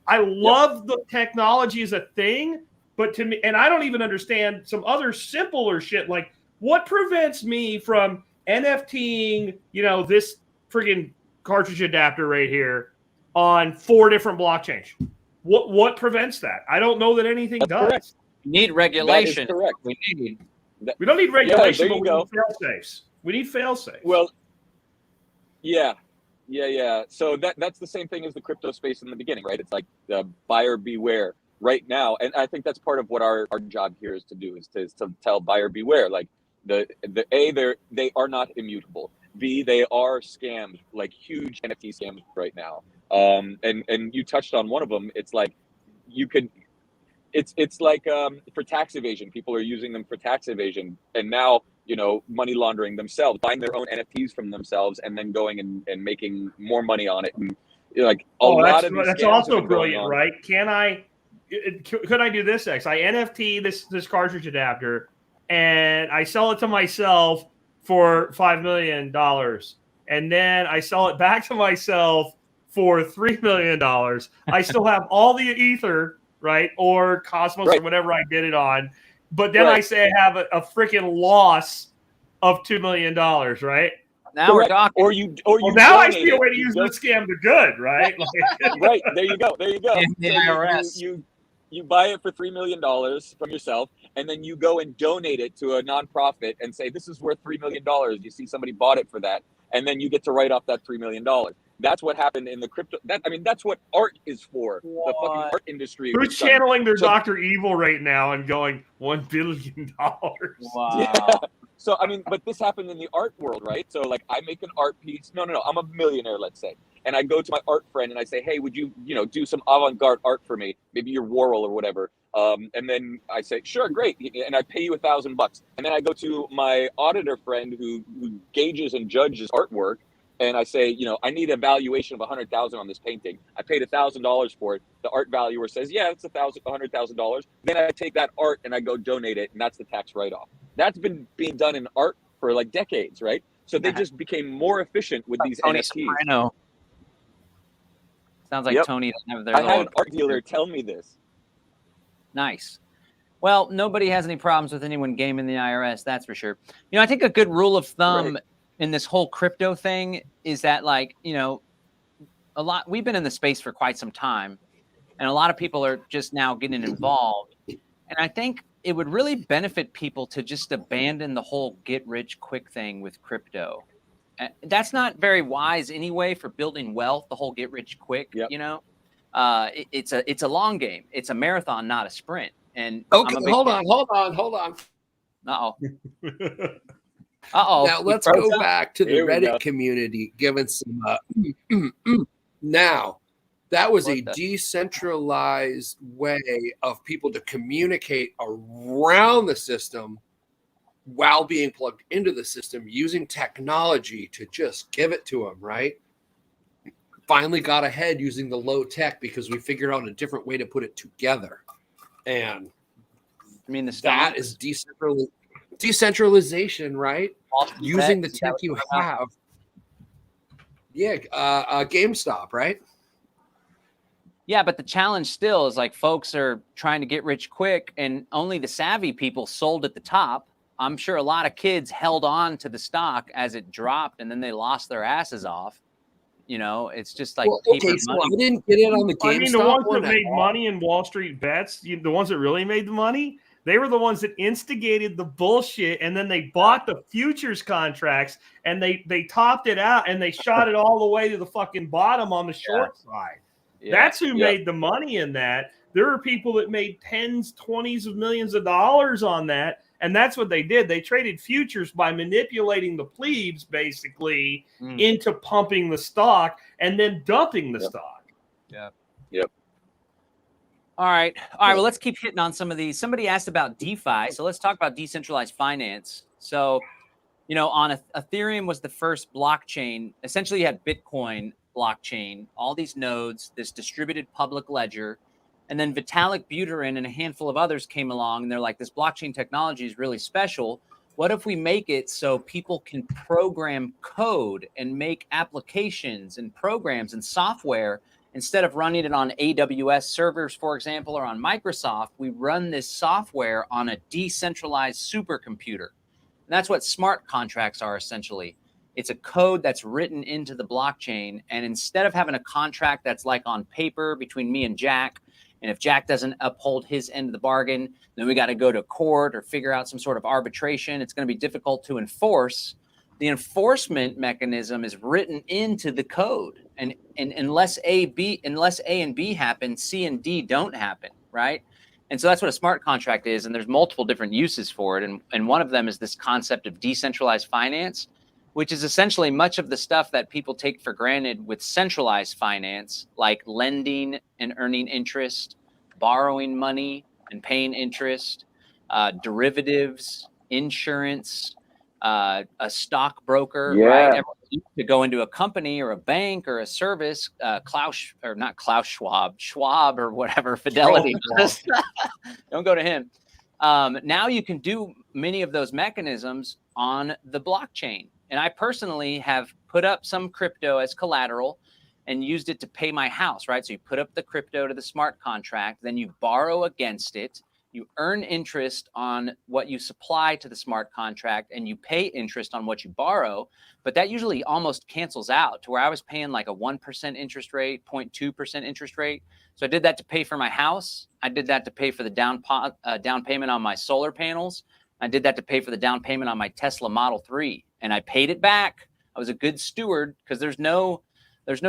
I love the technology as a thing, but to me, and I don't even understand some other simpler shit. Like what prevents me from NFTing, this friggin' cartridge adapter right here on 4 different blockchains? What prevents that? I don't know that anything does. Correct. We need regulation. That is correct. We don't need regulation, but we need fail-safes. We need fail-safes. Well, yeah. So that's the same thing as the crypto space in the beginning, right? It's like buyer beware right now. And I think that's part of what our job here is to do, is to tell buyer beware. Like they are not immutable. B, they are scams, like huge NFT scams right now. And you touched on one of them. It's like it's like for tax evasion, people are using them for tax evasion, and now money laundering themselves, buying their own NFTs from themselves, and then going and making more money on it. And like that's also brilliant, right? Could I do this? I NFT this cartridge adapter, and I sell it to myself for $5 million, and then I sell it back to myself for $3 million. I still have all the ether. Right, or Cosmos, or whatever I did it on, but then I say I have a freaking loss of $2 million, right? Now we're talking. Or you. Now I see a way to use the scam to good, right? Right there you go. So you buy it for $3 million from yourself, and then you go and donate it to a nonprofit and say this is worth $3 million. You see somebody bought it for that, and then you get to write off that $3 million. That's what happened in the crypto. That's what art is for. What? The fucking art industry. Who's channeling their Dr. Evil right now and going $1 billion? Wow. Yeah. So, but this happened in the art world, right? So, like, I make an art piece. No. I'm a millionaire, let's say. And I go to my art friend and I say, hey, would you, do some avant-garde art for me? Maybe your Warhol or whatever. And then I say, sure, great. And I pay you $1,000. And then I go to my auditor friend who gauges and judges artwork. and I say, I need a valuation of 100,000 on this painting. I paid $1,000 for it. The art valuer says, yeah, it's $100,000. Then I take that art and I go donate it, and that's the tax write-off. That's been being done in art for like decades, right? So they just became more efficient with these Tony NFTs. Soprano. Sounds like Yep. Tony doesn't have their I had little an art dealer tell me this. Nice. Well, nobody has any problems with anyone gaming the IRS, that's for sure. I think a good rule of thumb in this whole crypto thing is that, like, we've been in the space for quite some time, and a lot of people are just now getting involved. And I think it would really benefit people to just abandon the whole get rich quick thing with crypto. That's not very wise anyway for building wealth, the whole get rich quick, it's a long game. It's a marathon, not a sprint. And okay, hold on. Uh-oh. Now let's go back to the Here we Reddit go. community, giving some. Now, that was a decentralized way of people to communicate around the system while being plugged into the system, using technology to just give it to them, right? Finally got ahead using the low tech because we figured out a different way to put it together. And I mean, that is decentralization, right? Using the tech you have. Yeah, GameStop, right? Yeah, but the challenge still is, like, folks are trying to get rich quick, and only the savvy people sold at the top. I'm sure a lot of kids held on to the stock as it dropped, and then they lost their asses off. It's just like paper so money. I didn't get it on the GameStop. I mean, the ones that made money in Wall Street bets, the ones that really made the money, they were the ones that instigated the bullshit, and then they bought the futures contracts, and they topped it out, and they shot it all the way to the fucking bottom on the short side. Yeah. That's who made the money in that. There are people that made tens, 20s of millions of dollars on that. And that's what they did. They traded futures by manipulating the plebes, basically, into pumping the stock and then dumping the stock. Yep. All right. Well, let's keep hitting on some of these. Somebody asked about DeFi. So let's talk about decentralized finance. So, on Ethereum was the first blockchain. Essentially, you had Bitcoin blockchain, all these nodes, this distributed public ledger. And then Vitalik Buterin and a handful of others came along, and they're like, this blockchain technology is really special. What if we make it so people can program code and make applications and programs and software instead of running it on AWS servers, for example, or on Microsoft? We run this software on a decentralized supercomputer. And that's what smart contracts are, essentially. It's a code that's written into the blockchain. And instead of having a contract that's like on paper between me and Jack, and if Jack doesn't uphold his end of the bargain, then we got to go to court or figure out some sort of arbitration. It's going to be difficult to enforce. The enforcement mechanism is written into the code. And unless A and B happen, C and D don't happen, right? And so that's what a smart contract is. And there's multiple different uses for it. And one of them is this concept of decentralized finance, which is essentially much of the stuff that people take for granted with centralized finance, like lending and earning interest, borrowing money and paying interest, derivatives, insurance, a stockbroker, right? Everyone used to go into a company or a bank or a service, Schwab or whatever, Fidelity. Don't go to him. Now you can do many of those mechanisms on the blockchain. And I personally have put up some crypto as collateral and used it to pay my house, right? So you put up the crypto to the smart contract, then you borrow against it, you earn interest on what you supply to the smart contract, and you pay interest on what you borrow. But that usually almost cancels out to where I was paying like a 1% interest rate, 0.2% interest rate. So I did that to pay for my house. I did that to pay for the down payment on my solar panels. I did that to pay for the down payment on my Tesla Model 3. And I paid it back. I was a good steward because there's no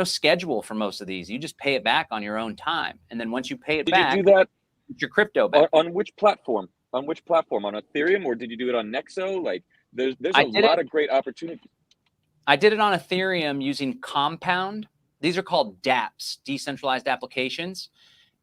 schedule for most of these. You just pay it back on your own time. And then once you pay it back, you do that with your crypto back. On which platform? On which platform? On Ethereum, or did you do it on Nexo? Like there's a lot of great opportunities. I did it on Ethereum using Compound. These are called dApps, decentralized applications.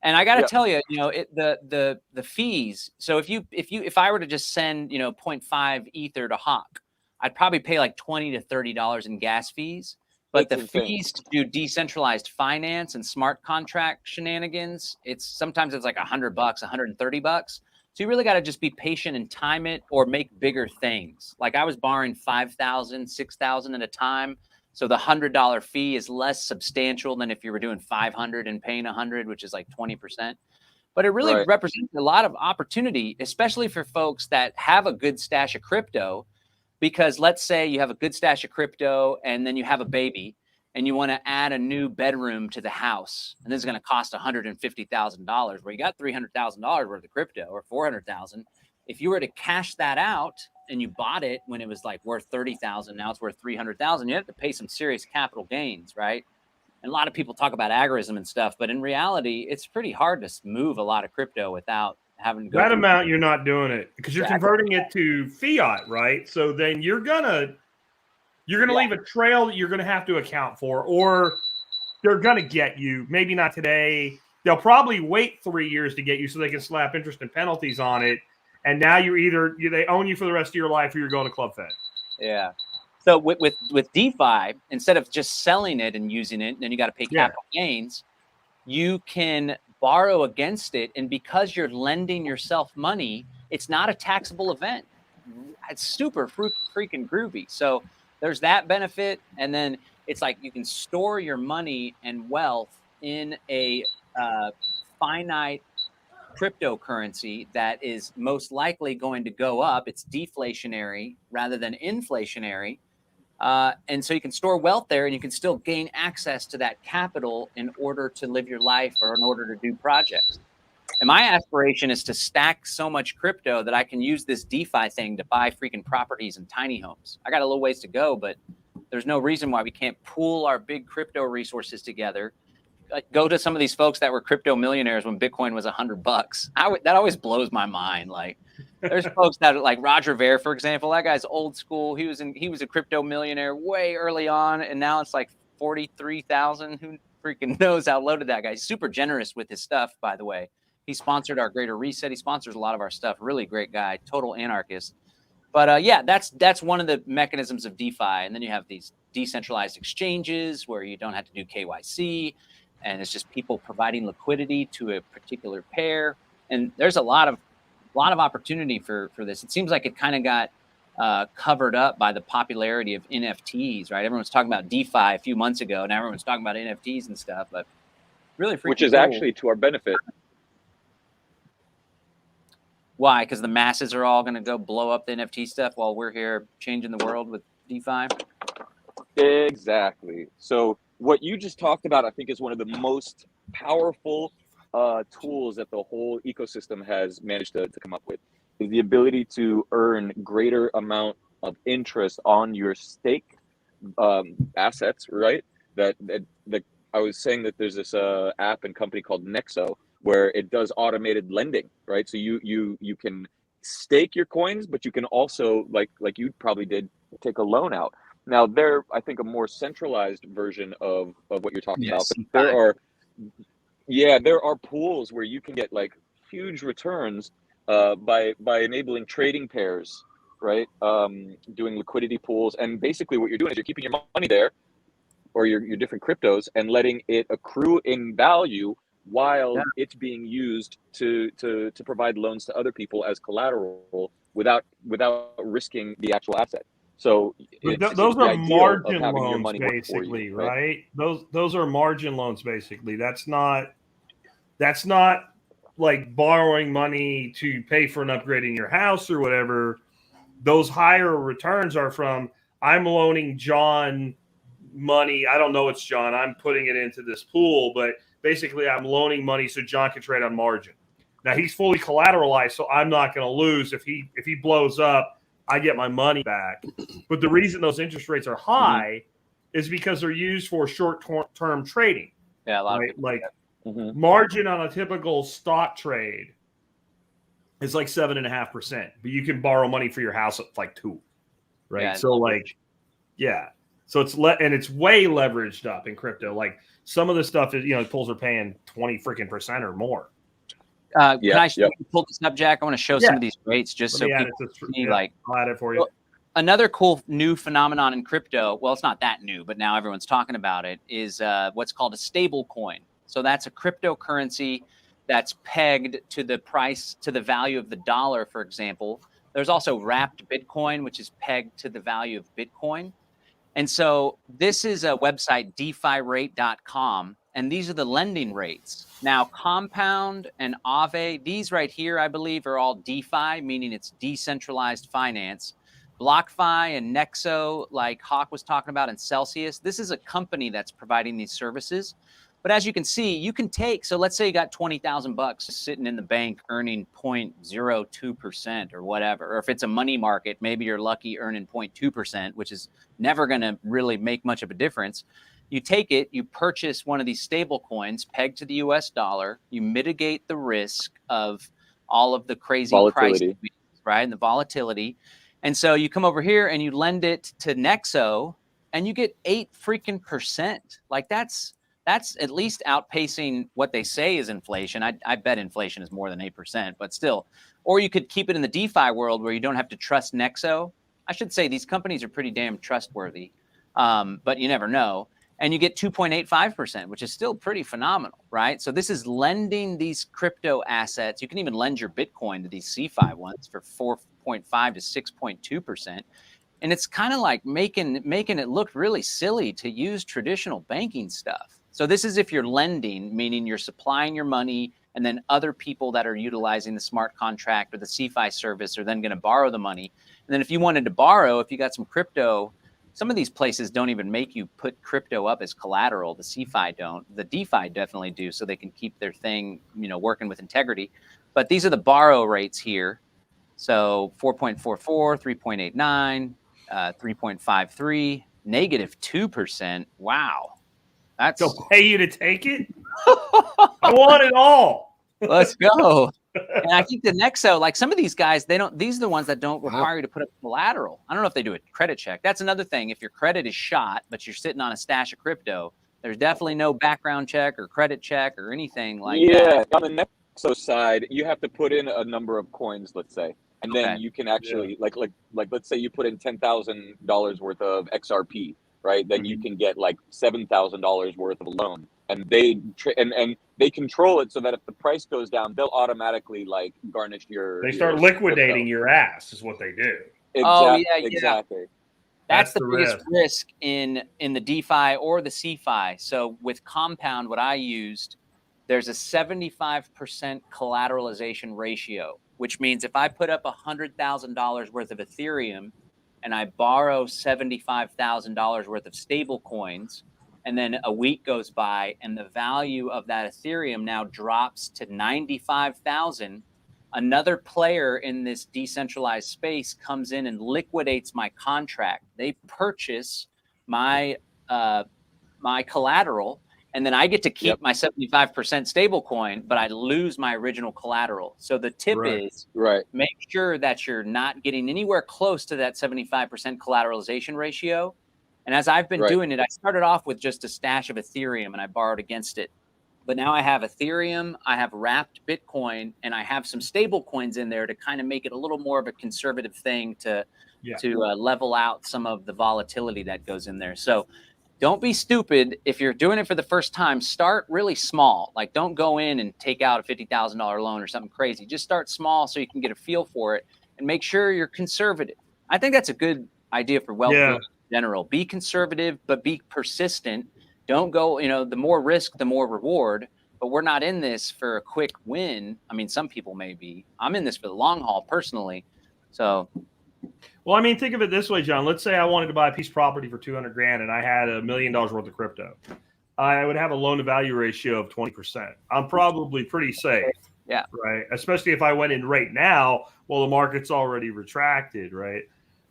And I got to tell you, the fees. So if I were to just send 0.5 Ether to Hawk, I'd probably pay like $20 to $30 in gas fees. But It's the insane. fees to do decentralized finance and smart contract shenanigans, sometimes it's like $100, $130. So you really got to just be patient and time it, or make bigger things. Like I was borrowing 5,000, 6,000 at a time. So the $100 fee is less substantial than if you were doing 500 and paying 100, which is like 20%. But it really Right. represents a lot of opportunity, especially for folks that have a good stash of crypto. Because let's say you have a good stash of crypto and then you have a baby and you want to add a new bedroom to the house. And this is going to cost $150,000, where you got $300,000 worth of crypto, or 400,000. If you were to cash that out and you bought it when it was like worth 30,000, now it's worth 300,000, you have to pay some serious capital gains, right? And a lot of people talk about agarism and stuff, but in reality, it's pretty hard to move a lot of crypto without having to go That through amount, you're not doing it because you're converting it to fiat, right? So then you're gonna leave a trail that you're gonna have to account for, or they're gonna get you. Maybe not today. They'll probably wait 3 years to get you so they can slap interest and penalties on it. And now they own you for the rest of your life, or you're going to Club Fed. Yeah. So with DeFi, instead of just selling it and using it, and then you got to pay capital gains, you can borrow against it. And because you're lending yourself money, it's not a taxable event. It's super freaking groovy. So there's that benefit. And then it's like you can store your money and wealth in a finite cryptocurrency that is most likely going to go up. It's deflationary rather than inflationary. And so you can store wealth there, and you can still gain access to that capital in order to live your life or in order to do projects. And my aspiration is to stack so much crypto that I can use this DeFi thing to buy freaking properties and tiny homes. I got a little ways to go, but there's no reason why we can't pool our big crypto resources together. Go to some of these folks that were crypto millionaires when Bitcoin was $100. That always blows my mind. Like, there's folks that are like Roger Ver, for example. That guy's old school. He was a crypto millionaire way early on, and now it's like 43,000. Who freaking knows how loaded that guy? He's super generous with his stuff, by the way. He sponsored our Greater Reset. He sponsors a lot of our stuff. Really great guy, total anarchist. But yeah, that's one of the mechanisms of DeFi. And then you have these decentralized exchanges where you don't have to do KYC, and it's just people providing liquidity to a particular pair. And there's a lot of opportunity for this. It seems like it kind of got covered up by the popularity of NFTs, right? Everyone's talking about DeFi a few months ago, and everyone's talking about NFTs and stuff, but really freaking which is cool. actually to our benefit. Why? Because the masses are all going to go blow up the NFT stuff while we're here changing the world with DeFi? Exactly. So what you just talked about, I think, is one of the most powerful tools that the whole ecosystem has managed to come up with, is the ability to earn greater amount of interest on your stake assets, right? That I was saying that there's this app and company called Nexo where it does automated lending, right? So you can stake your coins, but you can also, like you probably did, take a loan out. Now, they're, I think, a more centralized version of what you're talking about. But there are pools where you can get like huge returns by enabling trading pairs, right? Doing liquidity pools. And basically what you're doing is you're keeping your money there, or your different cryptos, and letting it accrue in value while it's being used to provide loans to other people as collateral without risking the actual asset. So those are margin loans, basically, right? Those are margin loans, basically. That's not like borrowing money to pay for an upgrade in your house or whatever. Those higher returns are from, I'm loaning John money. I don't know it's John. I'm putting it into this pool, but basically I'm loaning money so John can trade on margin. Now he's fully collateralized, so I'm not going to lose. If he blows up, I get my money back. But the reason those interest rates are high is because they're used for short-term trading. Yeah, a lot of people like margin on a typical stock trade is like 7.5%, but you can borrow money for your house at like 2%, right? Yeah, so so it's it's way leveraged up in crypto. Like some of the stuff is, pools are paying 20% or more. Can I pull this up, Jack? I want to show some of these rates just so people see, like, I'll add it for you. another cool new phenomenon in crypto, well, it's not that new, but now everyone's talking about it, is what's called a stable coin. So that's a cryptocurrency that's pegged to the price, to the value of the dollar, for example. There's also wrapped Bitcoin, which is pegged to the value of Bitcoin. And so this is a website, DeFirate.com, and these are the lending rates. Now, Compound and Aave, these right here, I believe, are all DeFi, meaning it's decentralized finance. BlockFi and Nexo, like Hawk was talking about, and Celsius, this is a company that's providing these services. But as you can see, you can take, so let's say you got 20,000 bucks sitting in the bank earning 0.02% or whatever. Or if it's a money market, maybe you're lucky earning 0.2%, which is never going to really make much of a difference. You take it, you purchase one of these stable coins pegged to the US dollar, you mitigate the risk of all of the crazy price, right? And the volatility. And so you come over here and you lend it to Nexo and you get 8% Like that's at least outpacing what they say is inflation. I bet inflation is more than 8%, but still. Or you could keep it in the DeFi world where you don't have to trust Nexo. I should say these companies are pretty damn trustworthy, but you never know. And you get 2.85%, which is still pretty phenomenal, right? So this is lending these crypto assets. You can even lend your Bitcoin to these CeFi ones for 4.5 to 6.2%. And it's kind of like making it look really silly to use traditional banking stuff. So this is if you're lending, meaning you're supplying your money, and then other people that are utilizing the smart contract or the CeFi service are then going to borrow the money. And then if you wanted to borrow, if you got some crypto, some of these places don't even make you put crypto up as collateral. The CeFi don't. The DeFi definitely do, so they can keep their thing, working with integrity. But these are the borrow rates here. So 4.44, 3.89, 3.53, -2%. Wow. They'll pay you to take it? I want it all. Let's go. And I think the Nexo, like some of these guys, these are the ones that don't require you to put up collateral. I don't know if they do a credit check. That's another thing. If your credit is shot, but you're sitting on a stash of crypto, there's definitely no background check or credit check or anything like that. Yeah, on the Nexo side, you have to put in a number of coins, let's say. And then you can actually, like let's say you put in $10,000 worth of XRP, right? Then you can get like $7,000 worth of a loan, and they control it so that if the price goes down, they'll automatically like garnish your. They start liquidating your ass, is what they do. Exactly. That's the biggest risk in the DeFi or the CeFi. So with Compound, what I used, there's a 75% collateralization ratio, which means if I put up $100,000 worth of Ethereum and I borrow $75,000 worth of stable coins, and then a week goes by and the value of that Ethereum now drops to 95,000, another player in this decentralized space comes in and liquidates my contract. They purchase my my collateral, and then I get to keep my 75% stable coin, but I lose my original collateral. So the tip is make sure that you're not getting anywhere close to that 75% collateralization ratio. And as I've been doing it, I started off with just a stash of Ethereum and I borrowed against it. But now I have Ethereum, I have wrapped Bitcoin, and I have some stable coins in there to kind of make it a little more of a conservative thing to level out some of the volatility that goes in there. So don't be stupid. If you're doing it for the first time, start really small. Like don't go in and take out a $50,000 loan or something crazy. Just start small so you can get a feel for it and make sure you're conservative. I think that's a good idea for wealth building in general. Be conservative, but be persistent. Don't go, the more risk, the more reward. But we're not in this for a quick win. I mean, some people may be. I'm in this for the long haul personally. So. Well, I mean, think of it this way, John. Let's say I wanted to buy a piece of property for $200,000 and I had $1 million worth of crypto. I would have a loan to value ratio of 20%. I'm probably pretty safe. Yeah. Right. Especially if I went in right now, well, the market's already retracted. Right.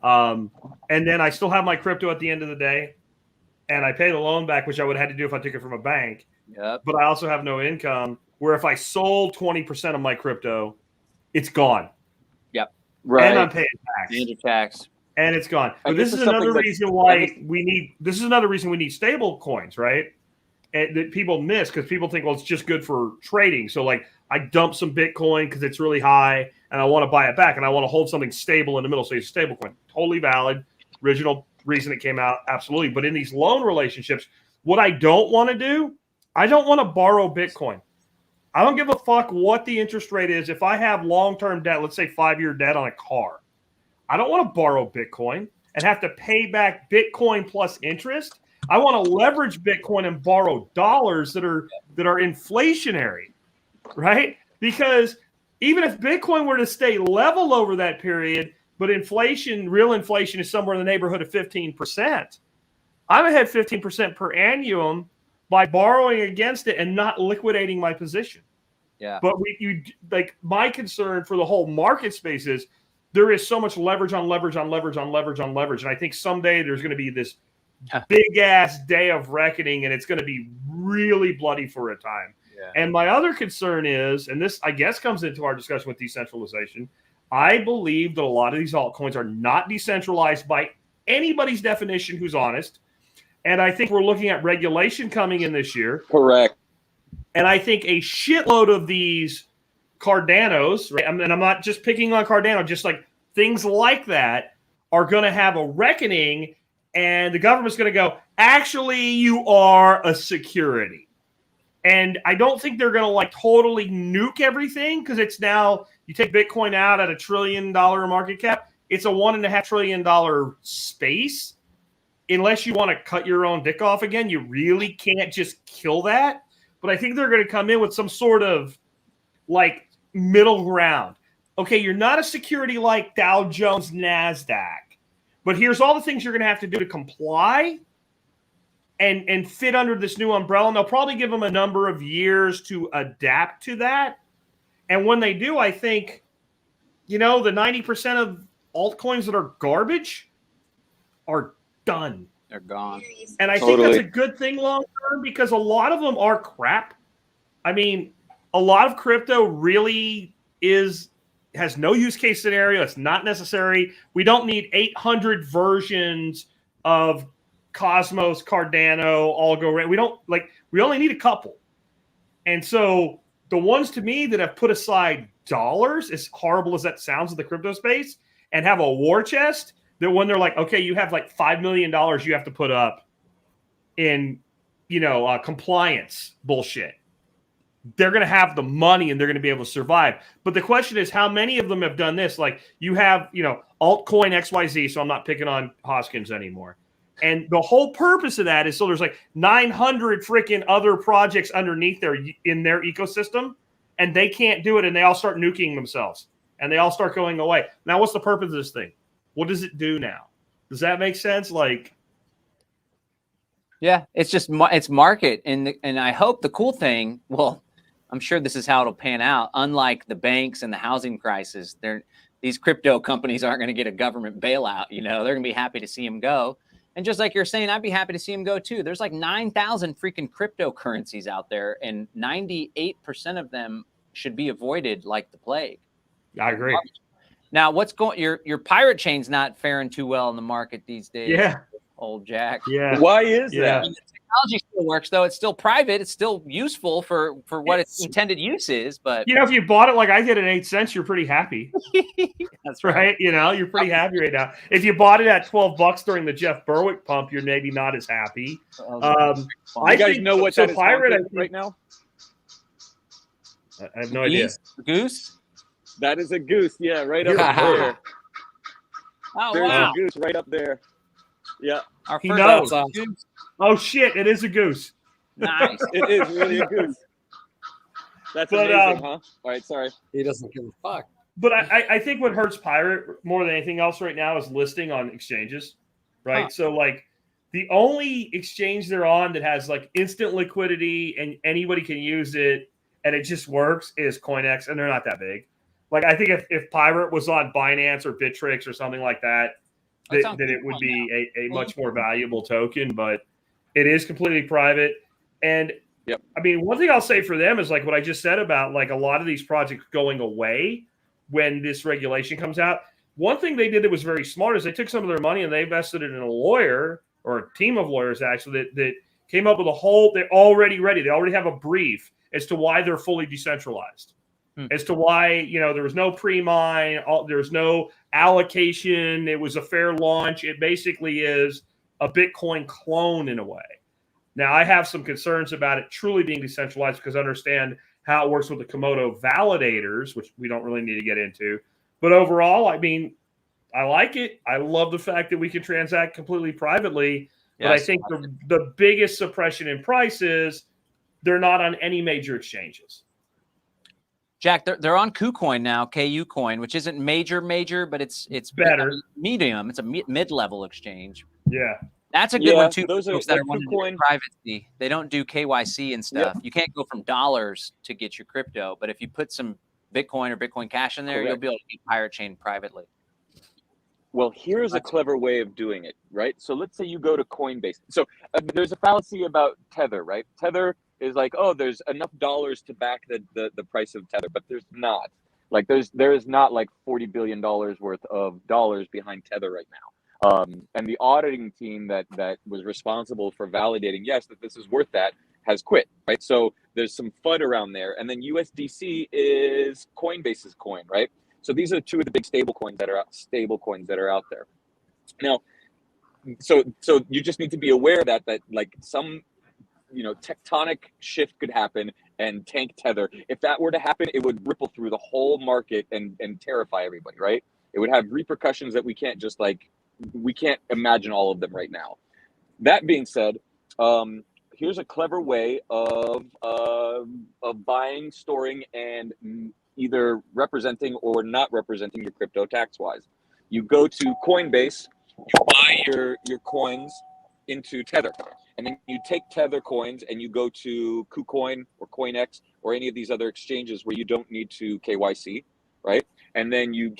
And then I still have my crypto at the end of the day and I pay the loan back, which I would have had to do if I took it from a bank. Yep. But I also have no income, where if I sold 20% of my crypto, it's gone. Yep. Right. And I'm paying tax. And it's gone. But this is another reason why we need stable coins, right? And that people miss because people think, well, it's just good for trading. So like I dump some Bitcoin because it's really high. and I want to buy it back, and I want to hold something stable in the middle, say it's a stable coin. Totally valid. Original reason it came out, absolutely. But in these loan relationships, what I don't want to do, I don't want to borrow Bitcoin. I don't give a fuck what the interest rate is. If I have long-term debt, let's say 5-year debt on a car, I don't want to borrow Bitcoin and have to pay back Bitcoin plus interest. I want to leverage Bitcoin and borrow dollars that are inflationary, right? Because even if Bitcoin were to stay level over that period, but inflation, real inflation is somewhere in the neighborhood of 15%, I'm ahead 15% per annum by borrowing against it and not liquidating my position. Yeah. But my concern for the whole market space is there is so much leverage on leverage on leverage on leverage on leverage. And I think someday there's going to be this big ass day of reckoning, and it's going to be really bloody for a time. Yeah. And my other concern is, and this I guess comes into our discussion with decentralization, I believe that a lot of these altcoins are not decentralized by anybody's definition who's honest. And I think we're looking at regulation coming in this year. Correct. And I think a shitload of these Cardanos, right? And I'm not just picking on Cardano, just like things like that are going to have a reckoning, and the government's going to go, actually, you are a security. And I don't think they're going to like totally nuke everything, because it's now, you take Bitcoin out at $1 trillion market cap, it's a $1.5 trillion space. Unless you want to cut your own dick off again, you really can't just kill that. But I think they're going to come in with some sort of like middle ground. Okay, you're not a security like Dow Jones, NASDAQ, but here's all the things you're going to have to do to comply and fit under this new umbrella. And they'll probably give them a number of years to adapt to that. And when they do, I think, the 90% of altcoins that are garbage are done. They're gone. And I think that's a good thing long term, because a lot of them are crap. I mean, a lot of crypto really has no use case scenario. It's not necessary. We don't need 800 versions of Cosmos, Cardano, Algorand. We only need a couple. And so the ones to me that have put aside dollars, as horrible as that sounds in the crypto space, and have a war chest, that when they're like, okay, you have like $5 million you have to put up in, compliance bullshit, they're going to have the money and they're going to be able to survive. But the question is, how many of them have done this? Like you have, altcoin XYZ, so I'm not picking on Hoskins anymore. And the whole purpose of that is so there's like 900 freaking other projects underneath in their ecosystem, and they can't do it, and they all start nuking themselves, and they all start going away. Now, what's the purpose of this thing? What does it do now? Does that make sense? Yeah, it's just it's market, and I hope the cool thing. Well, I'm sure this is how it'll pan out. Unlike the banks and the housing crisis, these crypto companies aren't going to get a government bailout. They're going to be happy to see them go. And just like you're saying, I'd be happy to see them go too. There's like 9,000 freaking cryptocurrencies out there, and 98% of them should be avoided like the plague. I agree. Now, what's going? Your pirate chain's not faring too well in the market these days. Yeah, old Jack. Yeah. Why is that? I mean, the technology still works, though. It's still private. It's still useful for what its intended use is. But if you bought it like I did at 8 cents, you're pretty happy. That's right. You're pretty happy right now. If you bought it at $12 during the Jeff Berwick pump, you're maybe not as happy. You guys know what that is pirate right now? I have no idea. Goose. That is a goose. Yeah, right up there. Oh, There's wow. a goose right up there. Yeah. He knows. Oh, shit. It is a goose. Nice. It is really a goose. That's amazing, huh? All right, sorry. He doesn't give a fuck. But I think what hurts Pirate more than anything else right now is listing on exchanges, right? Huh. So, the only exchange they're on that has, instant liquidity and anybody can use it and it just works is CoinEx, and they're not that big. I think if Pirate was on Binance or Bittrex or something like that, that it would be a much more valuable token, but it is completely private. And yep. I mean, one thing I'll say for them is what I just said about a lot of these projects going away when this regulation comes out. One thing they did that was very smart is they took some of their money and they invested it in a lawyer or a team of lawyers actually that came up with they're already ready. They already have a brief as to why they're fully decentralized. as to why, there was no pre-mine, there's no allocation. It was a fair launch. It basically is a Bitcoin clone in a way. Now, I have some concerns about it truly being decentralized because I understand how it works with the Komodo validators, which we don't really need to get into. But overall, I mean, I like it. I love the fact that we can transact completely privately. But I think the biggest suppression in price is they're not on any major exchanges. Jack, they're on KuCoin now, KuCoin, which isn't major, but it's better. Medium. It's a mid-level exchange. Yeah. That's a good one too. Those are folks that like are wanting KuCoin. to do privacy. They don't do KYC and stuff. You can't go from dollars to get your crypto, but if you put some Bitcoin or Bitcoin Cash in there, you'll be able to get Pirate Chain privately. Well, here's a clever way of doing it, right? So let's say you go to Coinbase. So there's a fallacy about Tether, right? Tether is like, oh, there's enough dollars to back the price of Tether, but there's not. Like there is not like $40 billion worth of dollars behind Tether right now. And the auditing team that was responsible for validating, yes, that this is worth that, has quit, right? So there's some FUD around there. And then USDC is Coinbase's coin, right? So these are two of the big stable coins that are out there. Now, so you just need to be aware that like some tectonic shift could happen and tank Tether. If that were to happen, it would ripple through the whole market and terrify everybody, right? It would have repercussions that we can't imagine all of them right now. That being said, here's a clever way of buying, storing, and either representing or not representing your crypto tax-wise. You go to Coinbase, you buy your coins into Tether, and then you take Tether coins and you go to KuCoin or CoinX or any of these other exchanges where you don't need to KYC, right? And then you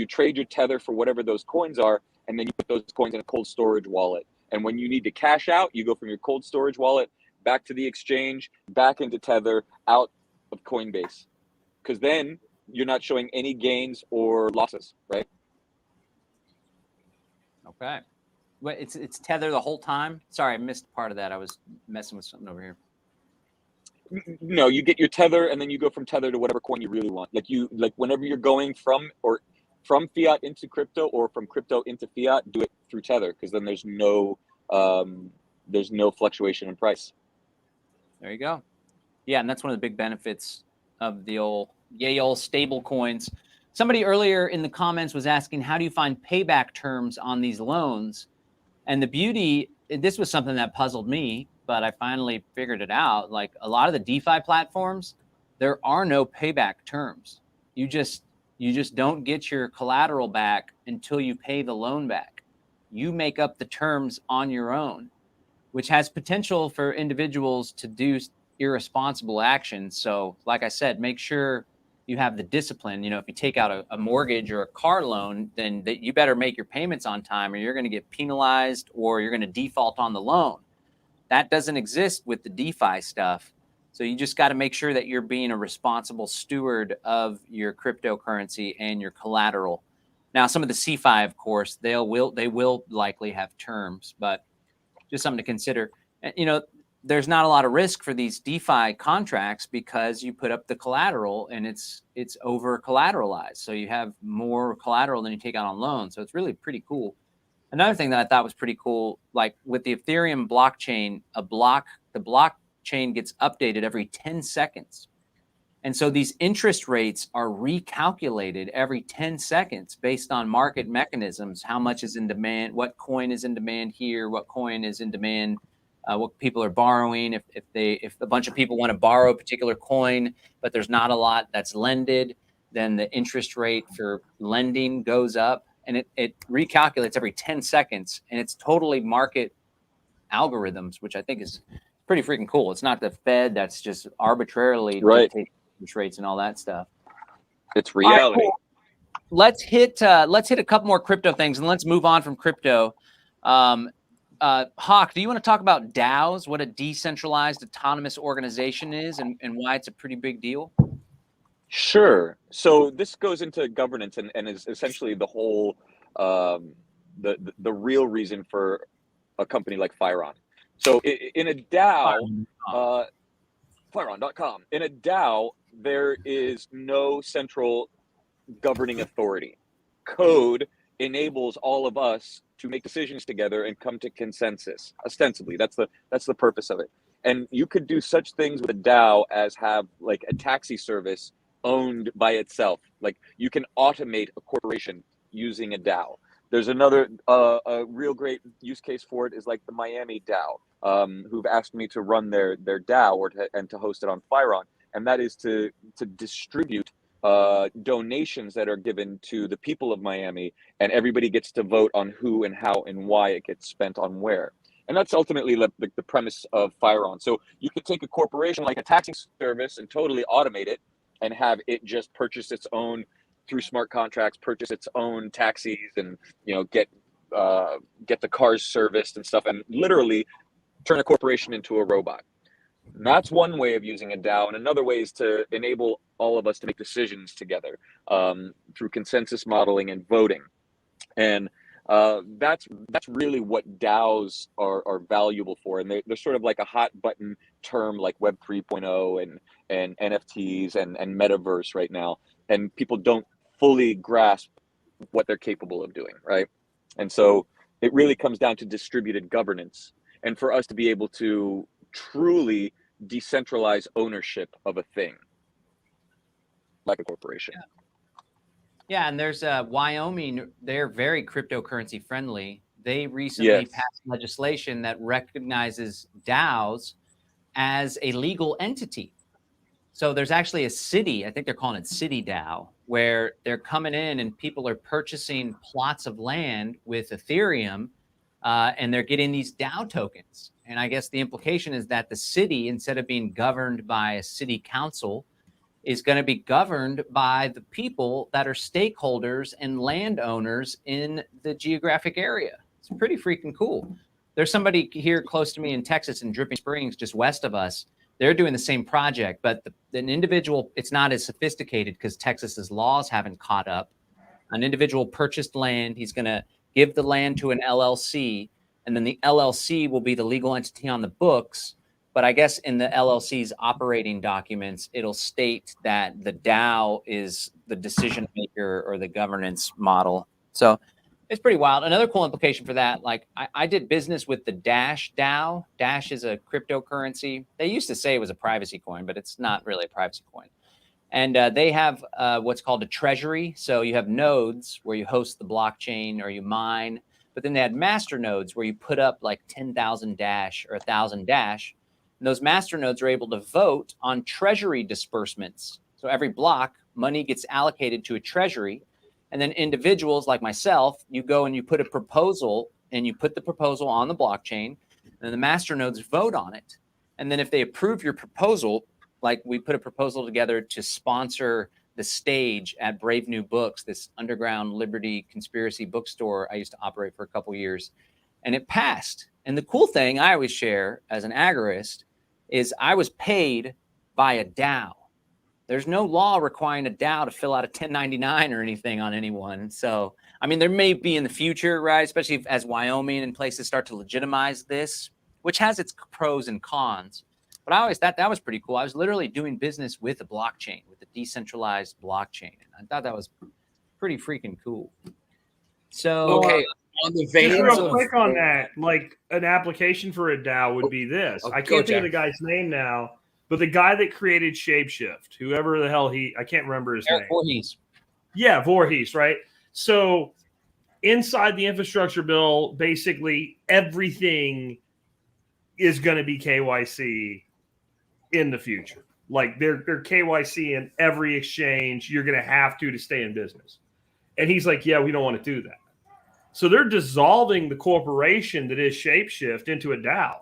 trade your Tether for whatever those coins are, and then you put those coins in a cold storage wallet. And when you need to cash out, you go from your cold storage wallet back to the exchange, back into Tether, out of Coinbase. Because then you're not showing any gains or losses, right? Okay. But it's Tether the whole time? Sorry, I missed part of that. I was messing with something over here. No, you get your Tether and then you go from Tether to whatever coin you really want. Like whenever you're going from fiat into crypto or from crypto into fiat, do it through Tether, because then there's no fluctuation in price. There you go. Yeah, and that's one of the big benefits of the old stable coins. Somebody earlier in the comments was asking, how do you find payback terms on these loans? And the beauty, this was something that puzzled me, but I finally figured it out. Like a lot of the DeFi platforms, there are no payback terms. You just don't get your collateral back until you pay the loan back. You make up the terms on your own, which has potential for individuals to do irresponsible actions. So like I said, make sure you have the discipline. If you take out a mortgage or a car loan, then you better make your payments on time or you're going to get penalized or you're going to default on the loan. That doesn't exist with the DeFi stuff. So you just got to make sure that you're being a responsible steward of your cryptocurrency and your collateral. Now, some of the CeFi, of course, they will likely have terms, but just something to consider. There's not a lot of risk for these DeFi contracts because you put up the collateral and it's over collateralized. So you have more collateral than you take out on loans. So it's really pretty cool. Another thing that I thought was pretty cool, like with the Ethereum blockchain, the blockchain gets updated every 10 seconds. And so these interest rates are recalculated every 10 seconds based on market mechanisms, how much is in demand, what coin is in demand here, what coin is in demand, what people are borrowing. If a bunch of people want to borrow a particular coin, but there's not a lot that's lended, then the interest rate for lending goes up, and it recalculates every 10 seconds, and it's totally market algorithms, which I think is pretty freaking cool. It's not the Fed that's just arbitrarily dictating interest rates and all that stuff. It's reality. Right, cool. Let's hit a couple more crypto things, and let's move on from crypto. Hawk, do you want to talk about DAOs, what a decentralized autonomous organization is, and why it's a pretty big deal? Sure. So this goes into governance and is essentially the whole the real reason for a company like Firon. So in a DAO, Firon.com, in a DAO, there is no central governing authority. Code enables all of us to make decisions together and come to consensus. Ostensibly, that's the purpose of it. And you could do such things with a DAO as have like a taxi service owned by itself. Like you can automate a corporation using a DAO. There's another a real great use case for it is like the Miami DAO, who've asked me to run their DAO and to host it on Firon, and that is to distribute donations that are given to the people of Miami, and everybody gets to vote on who and how and why it gets spent on where. And that's ultimately the premise of Firon. So you could take a corporation like a taxi service and totally automate it and have it just purchase its own through smart contracts, purchase its own taxis, and get the cars serviced and stuff, and literally turn a corporation into a robot. And that's one way of using a DAO, and another way is to enable all of us to make decisions together through consensus modeling and voting. And that's really what DAOs are valuable for, and they're sort of like a hot button term like Web 3.0 and NFTs and metaverse right now, and people don't fully grasp what they're capable of doing, right? And so it really comes down to distributed governance, and for us to be able to truly decentralize ownership of a thing like a corporation. Yeah, and there's Wyoming, they're very cryptocurrency friendly. They recently passed legislation that recognizes DAOs as a legal entity. So there's actually a city, I think they're calling it City DAO, where they're coming in and people are purchasing plots of land with Ethereum, and they're getting these DAO tokens. And I guess the implication is that the city, instead of being governed by a city council, is going to be governed by the people that are stakeholders and landowners in the geographic area. It's pretty freaking cool. There's somebody here close to me in Texas, in Dripping Springs, just west of us. They're doing the same project, but an individual, it's not as sophisticated because Texas's laws haven't caught up. An individual purchased land. He's going to give the land to an LLC, and then the LLC will be the legal entity on the books. But I guess in the LLC's operating documents, it'll state that the DAO is the decision maker or the governance model. So it's pretty wild. Another cool implication for that, like I did business with the Dash DAO. Dash is a cryptocurrency. They used to say it was a privacy coin, but it's not really a privacy coin. And they have what's called a treasury. So you have nodes where you host the blockchain or you mine, but then they had master nodes where you put up like 10,000 Dash or 1,000 Dash. And those master nodes are able to vote on treasury disbursements. So every block, money gets allocated to a treasury. And then individuals like myself, you go and you put a proposal and you put the proposal on the blockchain, and the master nodes vote on it. And then if they approve your proposal, like we put a proposal together to sponsor the stage at Brave New Books, this underground liberty conspiracy bookstore I used to operate for a couple years, and it passed. And the cool thing I always share as an agorist is I was paid by a DAO. There's no law requiring a DAO to fill out a 1099 or anything on anyone. So, I mean, there may be in the future, right? Especially as Wyoming and places start to legitimize this, which has its pros and cons. But I always thought that was pretty cool. I was literally doing business with a blockchain, with a decentralized blockchain. And I thought that was pretty freaking cool. So, okay. On the veins just real quick on that, like an application for a DAO would be this. I can't think of the guy's name now, but the guy that created Shapeshift, whoever the hell I can't remember his name. Voorhees. Yeah, Voorhees, right? So inside the infrastructure bill, basically everything is going to be KYC in the future. Like they're KYC in every exchange. You're going to have to stay in business. And he's like, yeah, we don't want to do that. So they're dissolving the corporation that is Shapeshift into a DAO.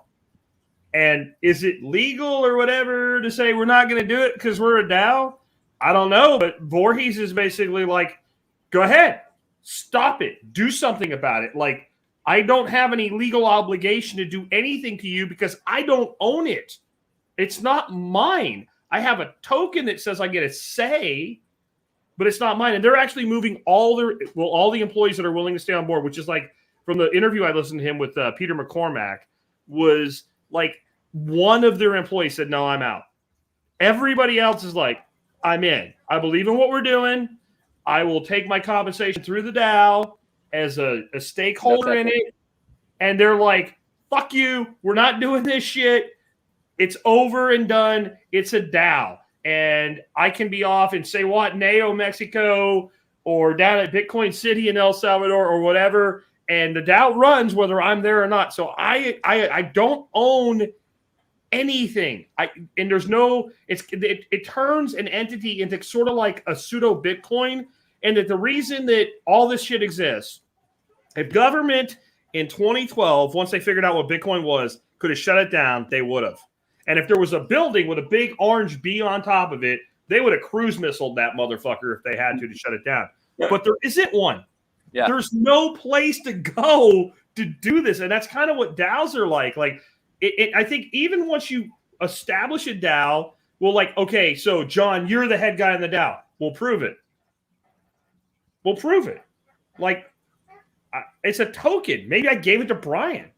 And is it legal or whatever to say we're not going to do it because we're a DAO? I don't know. But Voorhees is basically like, go ahead, stop it, do something about it. Like, I don't have any legal obligation to do anything to you because I don't own it. It's not mine. I have a token that says I get a say, but it's not mine. And they're actually moving all the employees that are willing to stay on board, which is like from the interview I listened to him with Peter McCormack, was like one of their employees said, no, I'm out. Everybody else is like, I'm in. I believe in what we're doing. I will take my compensation through the DAO as a stakeholder in it. And they're like, fuck you. We're not doing this shit. It's over and done. It's a DAO. And I can be off in, say what, Neo, Mexico, or down at Bitcoin City in El Salvador or whatever. And the DAO runs whether I'm there or not. So I don't own anything. And there's no, it turns an entity into sort of like a pseudo Bitcoin. And that the reason that all this shit exists, if government in 2012, once they figured out what Bitcoin was, could have shut it down, they would have. And if there was a building with a big orange bee on top of it, they would have cruise missiled that motherfucker if they had to shut it down. But there isn't one. Yeah. There's no place to go to do this. And that's kind of what DAOs are like. Like, I think even once you establish a DAO, well, like, okay, so John, you're the head guy in the DAO. We'll prove it. We'll prove it. Like, it's a token. Maybe I gave it to Brian,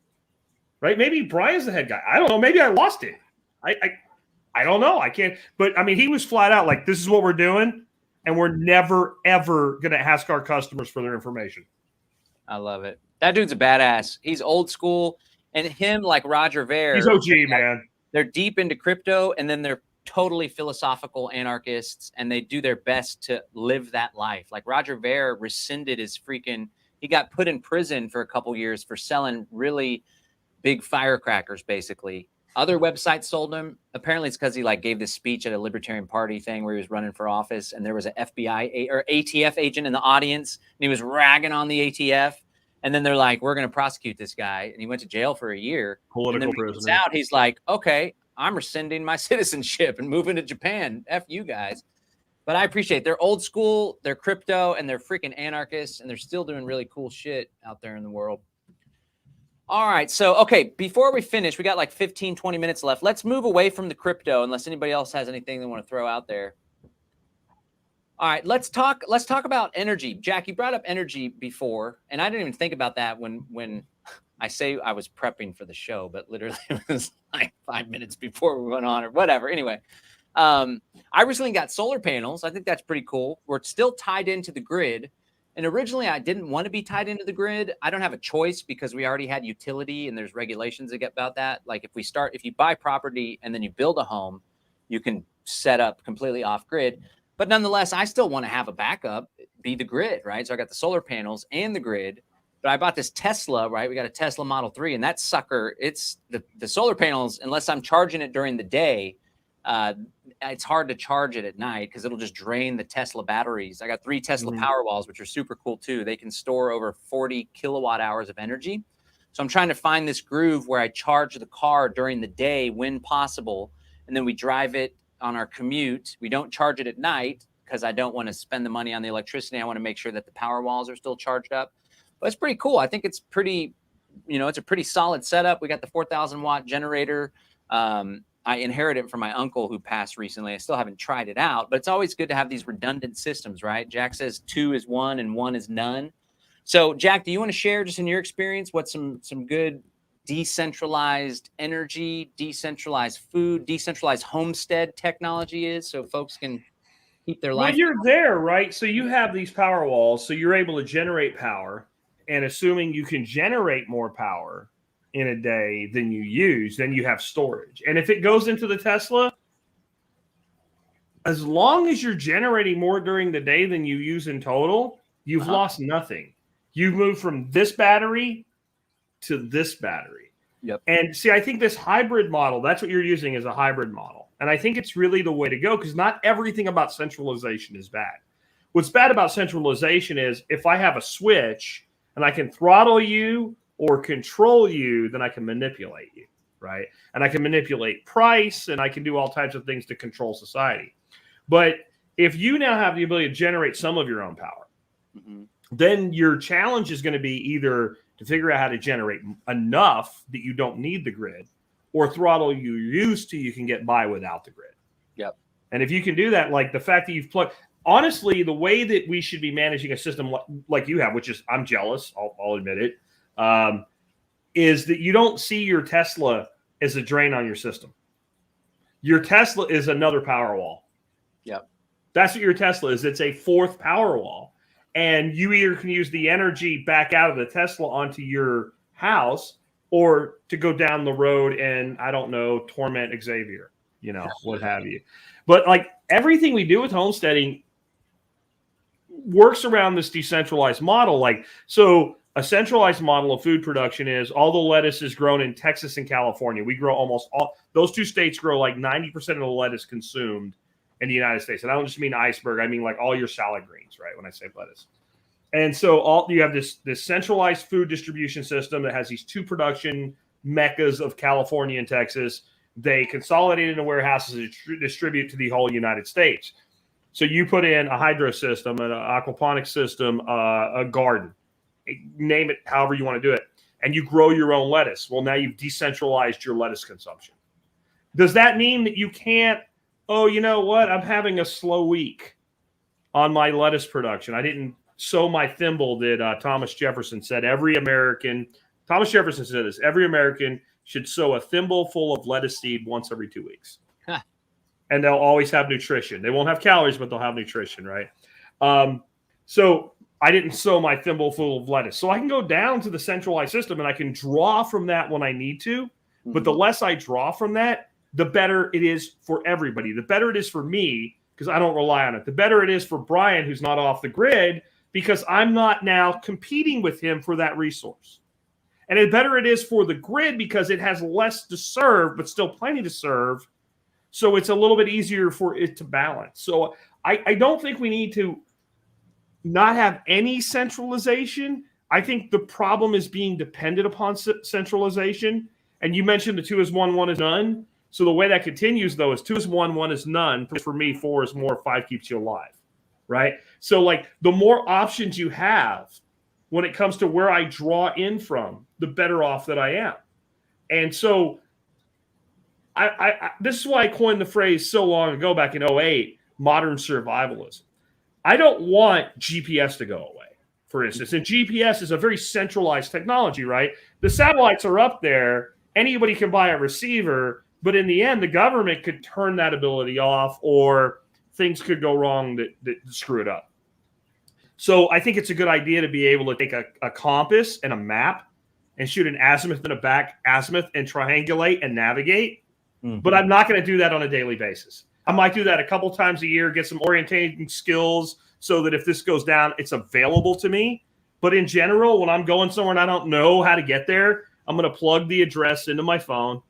right? Maybe Brian's the head guy. I don't know. Maybe I lost it. I don't know. I can't. But, I mean, he was flat out like, this is what we're doing, and we're never, ever going to ask our customers for their information. I love it. That dude's a badass. He's old school. And him, like Roger Ver. He's OG, man. They're deep into crypto, and then they're totally philosophical anarchists, and they do their best to live that life. Like Roger Ver rescinded his freaking, he got put in prison for a couple years for selling really big firecrackers, basically. Other websites sold him. Apparently it's because he like gave this speech at a Libertarian Party thing where he was running for office, and there was an FBI or ATF agent in the audience, and he was ragging on the ATF. And then they're like, we're going to prosecute this guy. And he went to jail for a year. Political prisoner. Out, he's like, okay, I'm rescinding my citizenship and moving to Japan. F you guys. But I appreciate they're old school, they're crypto, and they're freaking anarchists, and they're still doing really cool shit out there in the world. All right. So, okay, before we finish, we got like 15, 20 minutes left. Let's move away from the crypto unless anybody else has anything they want to throw out there. All right, let's talk about energy. Jack, you brought up energy before, and I didn't even think about that when I say I was prepping for the show, but literally it was like 5 minutes before we went on or whatever. Anyway, I recently got solar panels. I think that's pretty cool. We're still tied into the grid. And originally I didn't want to be tied into the grid. I don't have a choice because we already had utility and there's regulations about that. Like if you buy property and then you build a home, you can set up completely off grid. But nonetheless, I still want to have a backup, be the grid, right? So I got the solar panels and the grid, but I bought this Tesla, right? We got a Tesla Model 3, and that sucker, it's the solar panels, unless I'm charging it during the day, it's hard to charge it at night because it'll just drain the Tesla batteries. I got 3 Tesla Powerwalls, which are super cool too. They can store over 40 kilowatt hours of energy. So I'm trying to find this groove where I charge the car during the day when possible, and then we drive it on our commute. We don't charge it at night because I don't want to spend the money on the electricity. I want to make sure that the power walls are still charged up. But it's pretty cool. I think it's pretty, it's a pretty solid setup. We got the 4,000 watt generator. I inherited it from my uncle who passed recently. I still haven't tried it out, but it's always good to have these redundant systems, right? Jack says 2 is 1 and 1 is none. So Jack, do you want to share just in your experience what some good decentralized energy, decentralized food, decentralized homestead technology is, so folks can keep their life? Well, you're there, right? So you have these power walls, so you're able to generate power, and assuming you can generate more power in a day than you use, then you have storage. And if it goes into the Tesla, as long as you're generating more during the day than you use in total, you've lost nothing. You've moved from this battery to this battery. Yep. And see, I think this hybrid model, that's what you're using as a hybrid model. And I think it's really the way to go because not everything about centralization is bad. What's bad about centralization is if I have a switch and I can throttle you or control you, then I can manipulate you, right? And I can manipulate price and I can do all types of things to control society. But if you now have the ability to generate some of your own power, then your challenge is going to be either to figure out how to generate enough that you don't need the grid or throttle you used to you can get by without the grid. Yep. And if you can do that, like the fact that you've plugged, honestly, the way that we should be managing a system like you have, which is, I'm jealous, I'll admit it, is that you don't see your Tesla as a drain on your system. Your Tesla is another power wall. Yep. That's what your Tesla is. It's a fourth Powerwall. And you either can use the energy back out of the Tesla onto your house or to go down the road and, I don't know, torment Xavier, you know, what have you. But like everything we do with homesteading works around this decentralized model. Like, so a centralized model of food production is all the lettuce is grown in Texas and California. We grow almost all, those two states grow like 90% of the lettuce consumed in the United States. And I don't just mean iceberg. I mean like all your salad greens, right? When I say lettuce. And so you have this centralized food distribution system that has these two production meccas of California and Texas. They consolidate into warehouses and distribute to the whole United States. So you put in a hydro system, an aquaponics system, a garden, name it however you want to do it, and you grow your own lettuce. Well, now you've decentralized your lettuce consumption. Does that mean that you can't, oh, you know what, I'm having a slow week on my lettuce production. I didn't sow my thimble that Thomas Jefferson said. Thomas Jefferson said this, every American should sow a thimble full of lettuce seed once every 2 weeks. And they'll always have nutrition. They won't have calories, but they'll have nutrition, right? So I didn't sow my thimble full of lettuce. So I can go down to the centralized system and I can draw from that when I need to. But the less I draw from that, the better it is for everybody. The better it is for me, because I don't rely on it. The better it is for Brian, who's not off the grid, because I'm not now competing with him for that resource. And the better it is for the grid because it has less to serve, but still plenty to serve. So it's a little bit easier for it to balance. So I don't think we need to not have any centralization. I think the problem is being dependent upon centralization. And you mentioned the 2 is 1, 1 is none. So the way that continues, though, is 2 is 1, 1 is none. For me, 4 is more, 5 keeps you alive, right? So like the more options you have when it comes to where I draw in from, the better off that I am. And so this is why I coined the phrase so long ago, back in 2008, modern survivalism. I don't want GPS to go away, for instance. And GPS is a very centralized technology, right? The satellites are up there. Anybody can buy a receiver. But in the end, the government could turn that ability off or things could go wrong that screw it up. So I think it's a good idea to be able to take a compass and a map and shoot an azimuth and a back azimuth and triangulate and navigate. But I'm not going to do that on a daily basis. I might do that a couple times a year, get some orientation skills so that if this goes down, it's available to me. But in general, when I'm going somewhere and I don't know how to get there, I'm going to plug the address into my phone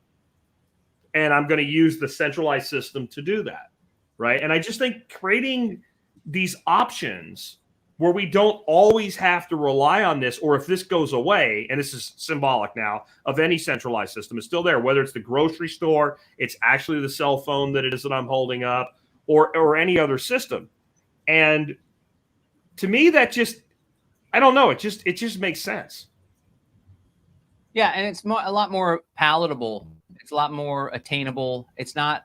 and I'm going to use the centralized system to do that, right? And I just think creating these options where we don't always have to rely on this, or if this goes away, and this is symbolic now of any centralized system, is still there, whether it's the grocery store, it's actually the cell phone that it is that I'm holding up, or any other system. And to me, that just, I don't know, it just makes sense. Yeah, and it's a lot more palatable. It's a lot more attainable. It's not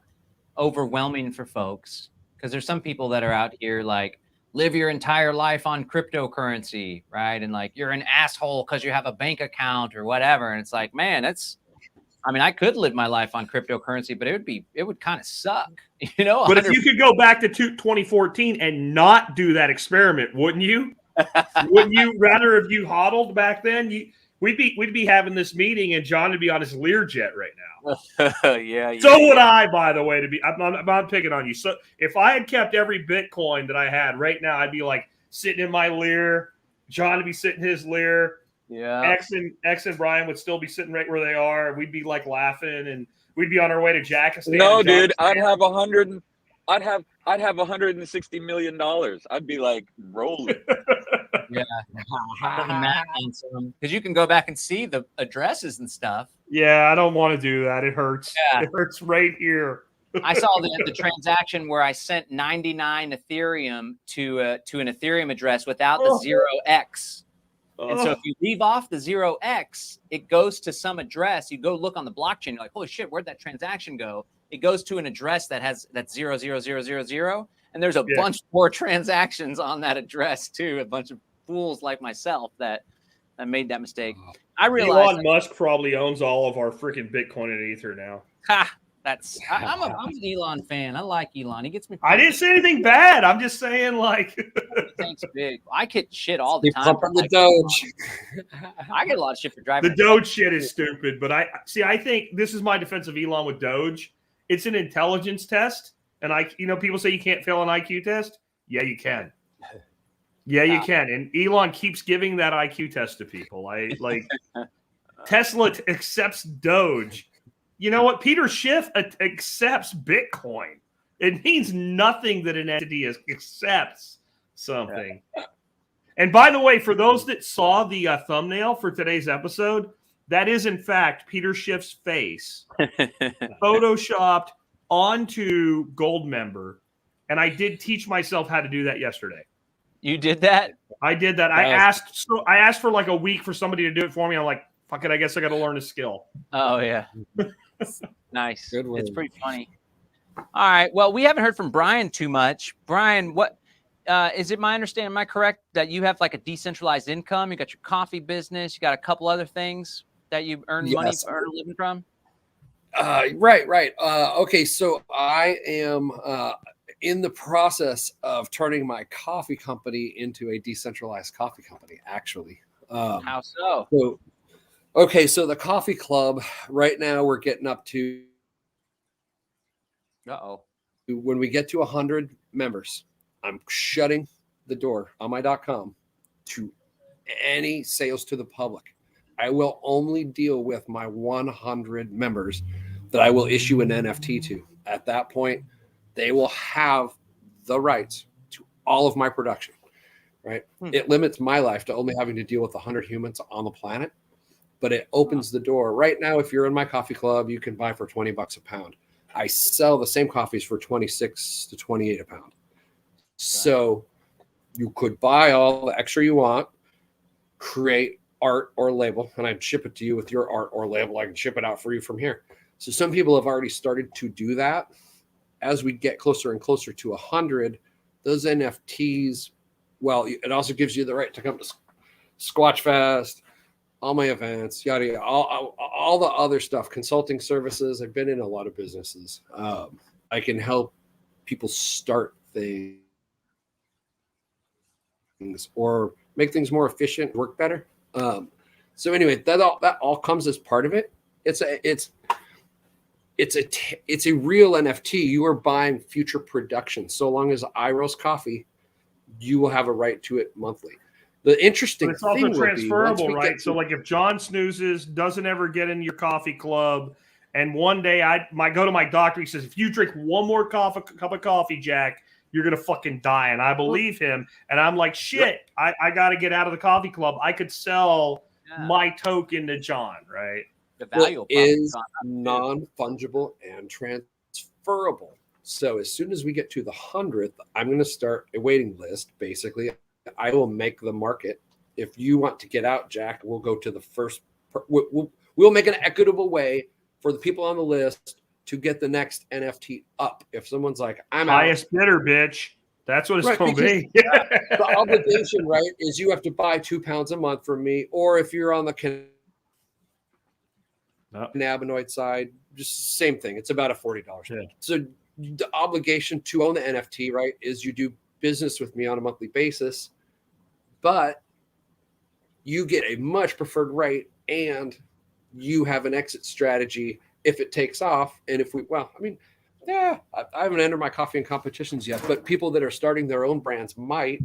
overwhelming for folks because there's some people that are out here like, live your entire life on cryptocurrency, right? And like, you're an asshole because you have a bank account or whatever. And it's like, man, I could live my life on cryptocurrency, but it would kind of suck, you know? But if you could go back to 2014 and not do that experiment, wouldn't you? Wouldn't you rather have you hodled back then? We'd be having this meeting and John would be on his Learjet right now. Yeah. So would I, by the way, I'm not picking on you. So if I had kept every Bitcoin that I had right now, I'd be like sitting in my Lear. John would be sitting in his Lear. Yeah. X and Brian would still be sitting right where they are. We'd be like laughing and we'd be on our way to Jackistan. No, dude, I'd have $160 million. I'd be like rolling. Yeah. Because you can go back and see the addresses and stuff. Yeah, I don't want to do that. It hurts. Yeah. It hurts right here. I saw the transaction where I sent 99 Ethereum to an Ethereum address without the 0x. And so if you leave off the 0x, it goes to some address. You go look on the blockchain. You're like, holy shit, where'd that transaction go? It goes to an address that's 00000. And there's a bunch more transactions on that address too. A bunch of fools like myself that made that mistake. I realized Elon Musk probably owns all of our freaking Bitcoin and Ether now. Ha! I'm an Elon fan. I like Elon. He gets me. I didn't say anything bad. I'm just saying, like, He thinks big. I get shit all the They time. pump for on the like Doge. I get a lot of shit for driving. the Doge shit is stupid. But I think this is my defense of Elon with Doge. It's an intelligence test, and people say you can't fail an IQ test. Yeah, you can. Yeah, you can. And Elon keeps giving that IQ test to people. Tesla accepts Doge. You know what? Peter Schiff accepts Bitcoin. It means nothing that an entity accepts something. Yeah. And by the way, for those that saw the thumbnail for today's episode, that is in fact Peter Schiff's face photoshopped onto Goldmember. And I did teach myself how to do that yesterday. You did that? I did that. I asked for like a week for somebody to do it for me. I'm like, fuck it, I guess I got to learn a skill. Oh, yeah. Nice. It's pretty funny. All right. Well, we haven't heard from Brian too much. Brian, what is it my understanding? Am I correct that you have like a decentralized income? You got your coffee business. You got a couple other things that you earn money, earn a living from? Right. Okay. So I am in the process of turning my coffee company into a decentralized coffee company, actually. How so? So the coffee club right now we're getting up to. When we get to 100 members, I'm shutting the door on my .com to any sales to the public. I will only deal with my 100 members that I will issue an NFT to. At that point, they will have the rights to all of my production, right? It limits my life to only having to deal with 100 humans on the planet, but it opens the door. Right now, if you're in my coffee club, you can buy for $20 a pound. I sell the same coffees for $26 to $28 a pound. So you could buy all the extra you want, create art or label, and I'd ship it to you with your art or label. I can ship it out for you from here. So some people have already started to do that. As we get closer and closer to 100, those NFTs, well, it also gives you the right to come to Squatch Fest, all my events, yada, yada, all the other stuff, consulting services. I've been in a lot of businesses. I can help people start things or make things more efficient, work better. So anyway, that all comes as part of it. It's a real NFT. You are buying future production. So long as I roast coffee, you will have a right to it monthly. The interesting it's also thing transferable, right? So like if John snoozes, doesn't ever get in your coffee club, and one day I go to my doctor, he says, if you drink one more cup of coffee, Jack, you're going to fucking die. And I believe him. And I'm like, shit, I got to get out of the coffee club. I could sell my token to John, right? The value is non-fungible and transferable. So as soon as we get to the 100th, I'm going to start a waiting list. Basically, I will make the market. If you want to get out, Jack, we'll go to the first. We'll make an equitable way for the people on the list to get the next NFT up. If someone's like, I'm highest bidder, bitch. That's what it's going to be. The obligation, right, is you have to buy 2 pounds a month from me, or if you're on the cannabinoid side, just same thing. It's about a $40 spend. So the obligation to own the NFT, right, is you do business with me on a monthly basis, but you get a much preferred rate and you have an exit strategy if it takes off. And if I haven't entered my coffee in competitions yet, but people that are starting their own brands might.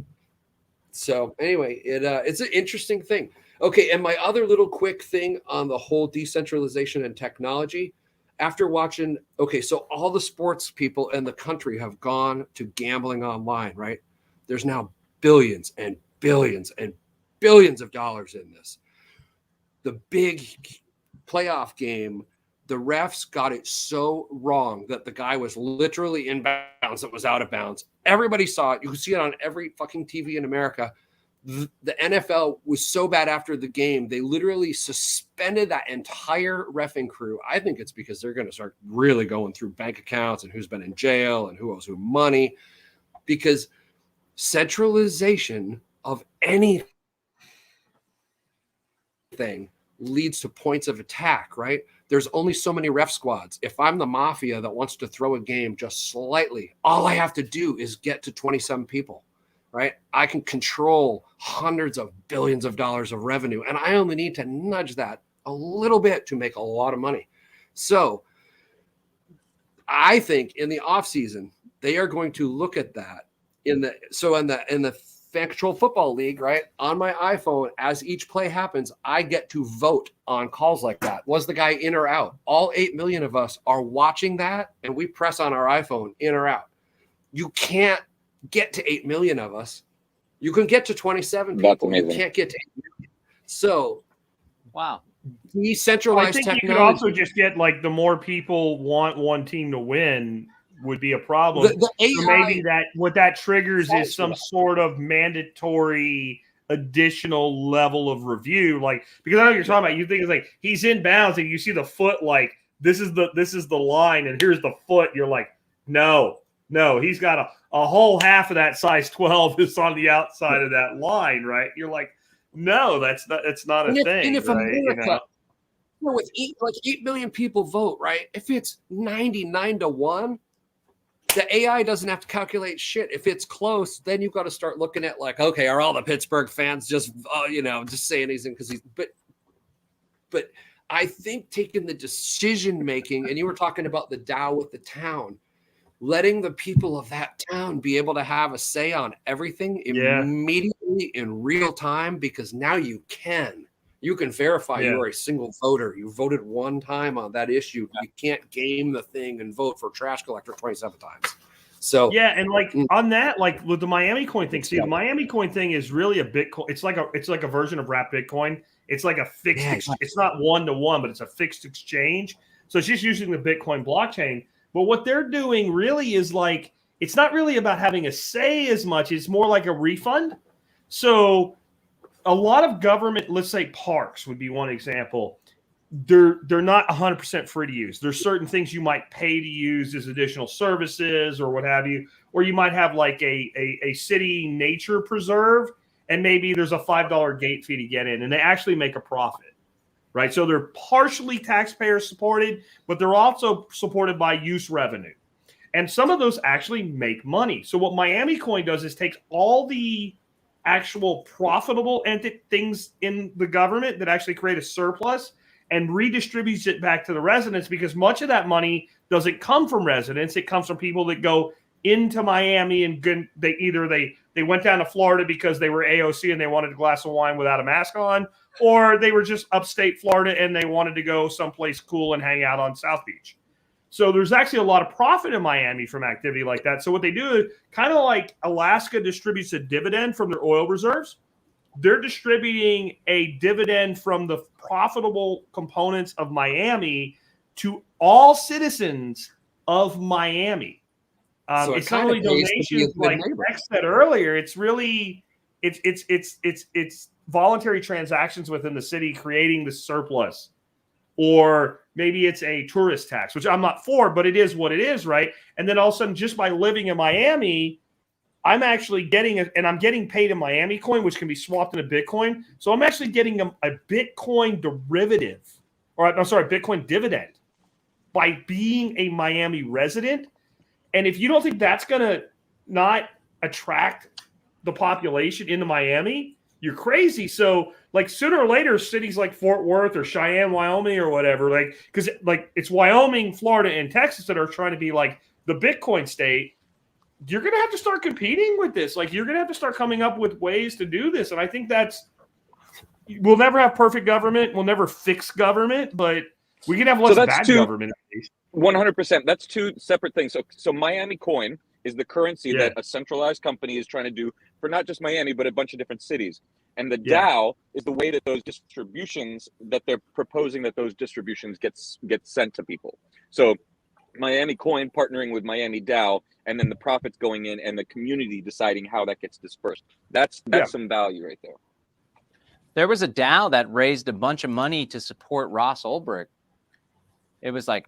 So anyway, it's an interesting thing. Okay, and my other little quick thing on the whole decentralization and technology, after watching, so all the sports people in the country have gone to gambling online, right? There's now billions and billions and billions of dollars in this. The big playoff game, the refs got it so wrong that the guy was literally in bounds. It was out of bounds. Everybody saw it. You could see it on every fucking TV in America. The NFL was so bad after the game, they literally suspended that entire reffing crew. I think it's because they're going to start really going through bank accounts and who's been in jail and who owes who money, because centralization of anything leads to points of attack, right? There's only so many ref squads. If I'm the mafia that wants to throw a game just slightly, all I have to do is get to 27 people, right? I can control hundreds of billions of dollars of revenue, and I only need to nudge that a little bit to make a lot of money. So I think in the off season, they are going to look at that in the Fan Control Football League, right? On my iPhone, as each play happens, I get to vote on calls like that. Was the guy in or out? All 8 million of us are watching that, and we press on our iPhone, in or out. You can't get to 8 million of us. You can get to 27 people. You can't get to 8 million. So, wow. Decentralized I think technology. you could also just get like the more people want one team to win would be a problem. The AI, so maybe that what that triggers is some sort of mandatory additional level of review. Like, because I know what you're talking about. You think it's like he's in bounds and you see the foot like this is the line and here's the foot. You're like, no, he's got a whole half of that size 12 is on the outside of that line, right? You're like, no, that's not a thing. And if right? America, with 8 million people vote, right? If it's 99-1, the AI doesn't have to calculate shit. If it's close, then you've got to start looking at like, okay, are all the Pittsburgh fans just saying he's in because he's but I think taking the decision making, and you were talking about the DAO with the town, letting the people of that town be able to have a say on everything immediately in real time, because now you can verify you are a single voter. You voted one time on that issue. You can't game the thing and vote for trash collector 27 times. So and like on that, like with the Miami coin thing, see, the Miami coin thing is really a Bitcoin. It's like a version of wrapped Bitcoin. It's like a fixed. It's not 1-to-1, but it's a fixed exchange. So it's just using the Bitcoin blockchain. But what they're doing really is like, it's not really about having a say as much. It's more like a refund. So a lot of government, let's say parks would be one example. They're not 100% free to use. There's certain things you might pay to use as additional services or what have you. Or you might have like a city nature preserve, and maybe there's a $5 gate fee to get in, and they actually make a profit. Right, so they're partially taxpayer supported, but they're also supported by use revenue. And some of those actually make money. So what Miami Coin does is takes all the actual profitable things in the government that actually create a surplus and redistributes it back to the residents, because much of that money doesn't come from residents. It comes from people that go into Miami and they went down to Florida because they were AOC and they wanted a glass of wine without a mask on, or they were just upstate Florida and they wanted to go someplace cool and hang out on South Beach. So there's actually a lot of profit in Miami from activity like that. So what they do is kind of like Alaska distributes a dividend from their oil reserves. They're distributing a dividend from the profitable components of Miami to all citizens of Miami. So it's not really donations like Rex said earlier. It's really it's voluntary transactions within the city creating the surplus, or maybe it's a tourist tax, which I'm not for, but it is what it is, right? And then all of a sudden, just by living in Miami, I'm actually getting and I'm getting paid in Miami coin, which can be swapped into Bitcoin. So I'm actually getting a Bitcoin derivative, or I'm sorry, Bitcoin dividend by being a Miami resident. And if you don't think that's going to not attract the population into Miami, you're crazy. So like sooner or later, cities like Fort Worth or Cheyenne, Wyoming or whatever, like, because like it's Wyoming, Florida, and Texas that are trying to be like the Bitcoin state. You're going to have to start competing with this. Like you're going to have to start coming up with ways to do this. And I think we'll never have perfect government. We'll never fix government, but we can have less bad government at least. 100%. That's two separate things. So Miami coin is the currency that a centralized company is trying to do for not just Miami, but a bunch of different cities. And the DAO is the way that those distributions that they're proposing that those distributions get sent to people. So Miami coin partnering with Miami DAO, and then the profits going in and the community deciding how that gets dispersed. That's some value right there. There was a DAO that raised a bunch of money to support Ross Ulbricht. It was like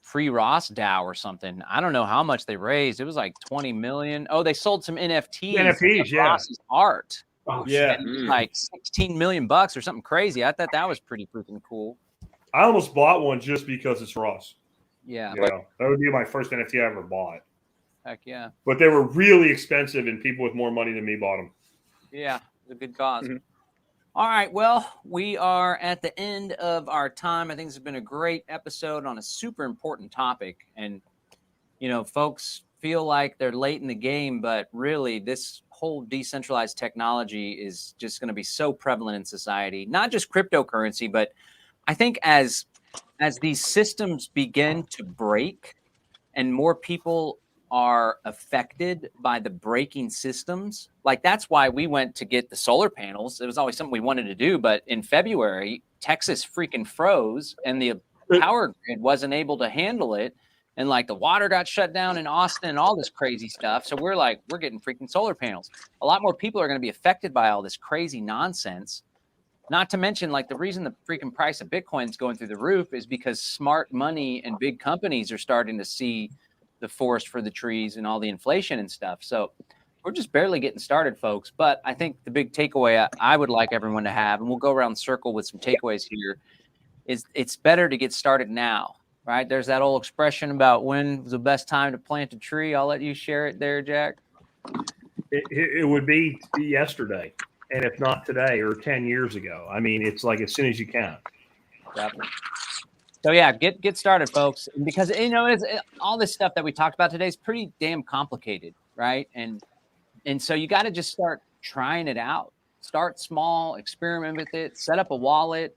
Free Ross DAO or something. I don't know how much they raised. It was like 20 million. Oh, they sold some NFTs. NFTs, Ross's art. Yeah. And it was like 16 million bucks or something crazy. I thought that was pretty freaking cool. I almost bought one just because it's Ross. Yeah. You know, that would be my first NFT I ever bought. Heck yeah. But they were really expensive, and people with more money than me bought them. Yeah. It's a good cause. Mm-hmm. All right. Well, we are at the end of our time. I think this has been a great episode on a super important topic. And, you know, folks feel like they're late in the game, but really this whole decentralized technology is just going to be so prevalent in society, not just cryptocurrency, but I think as these systems begin to break and more people are affected by the breaking systems, like that's why we went to get the solar panels. It was always something we wanted to do, but in February, Texas freaking froze and the power grid wasn't able to handle it. And like the water got shut down in Austin and all this crazy stuff. So we're like, we're getting freaking solar panels. A lot more people are going to be affected by all this crazy nonsense. Not to mention, like, the reason the freaking price of Bitcoin is going through the roof is because smart money and big companies are starting to see the forest for the trees and all the inflation and stuff. So we're just barely getting started, folks. But I think the big takeaway I would like everyone to have, and we'll go around the circle with some takeaways here, is it's better to get started now, right? There's that old expression about when was the best time to plant a tree. I'll let you share it there, Jack. It would be yesterday, and if not today or 10 years ago. I mean, it's like as soon as you can. Definitely. So yeah, get started, folks. And because all this stuff that we talked about today is pretty damn complicated, right? And so you got to just start trying it out. Start small, experiment with it, set up a wallet,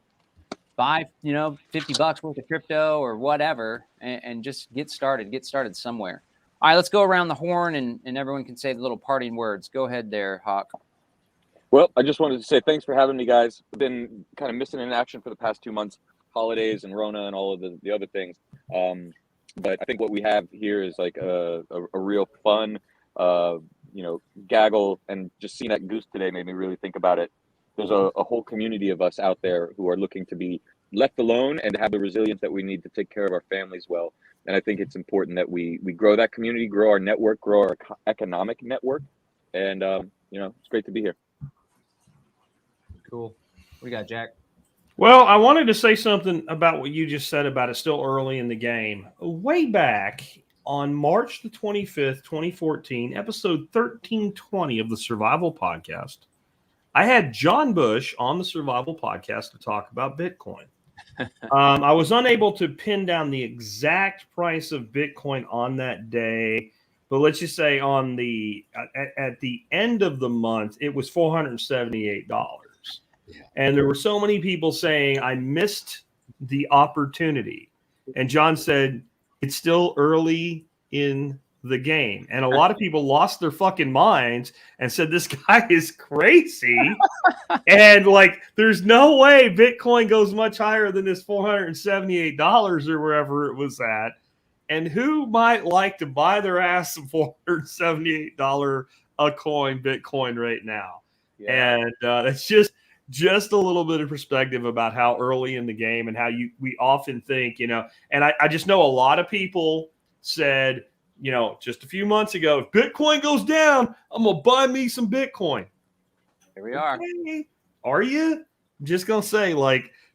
buy $50 worth of crypto or whatever, and just get started somewhere. All right, let's go around the horn and everyone can say the little parting words. Go ahead there, Hawk. Well, I just wanted to say thanks for having me, guys. I've been kind of missing in action for the past 2 months, holidays and Rona and all of the other things. But I think what we have here is like a real fun, gaggle, and just seeing that goose today made me really think about it. There's a whole community of us out there who are looking to be left alone and have the resilience that we need to take care of our families well. And I think it's important that we grow that community, grow our network, grow our economic network. And, it's great to be here. Cool. What do you got, Jack? Well, I wanted to say something about what you just said about it's still early in the game. Way back on March the 25th, 2014, episode 1320 of the Survival Podcast, I had John Bush on the Survival Podcast to talk about Bitcoin. I was unable to pin down the exact price of Bitcoin on that day, but let's just say at the end of the month, it was $478. Yeah. And there were so many people saying, I missed the opportunity. And John said, it's still early in the game. And a lot of people lost their fucking minds and said, this guy is crazy. And like, there's no way Bitcoin goes much higher than this $478 or wherever it was at. And who might like to buy their ass some $478 a coin Bitcoin right now? Yeah. And that's just a little bit of perspective about how early in the game and how we often think, and I just know a lot of people said, just a few months ago, if Bitcoin goes down, I'm going to buy me some Bitcoin. Here we are. Okay. Are you? I'm just going to say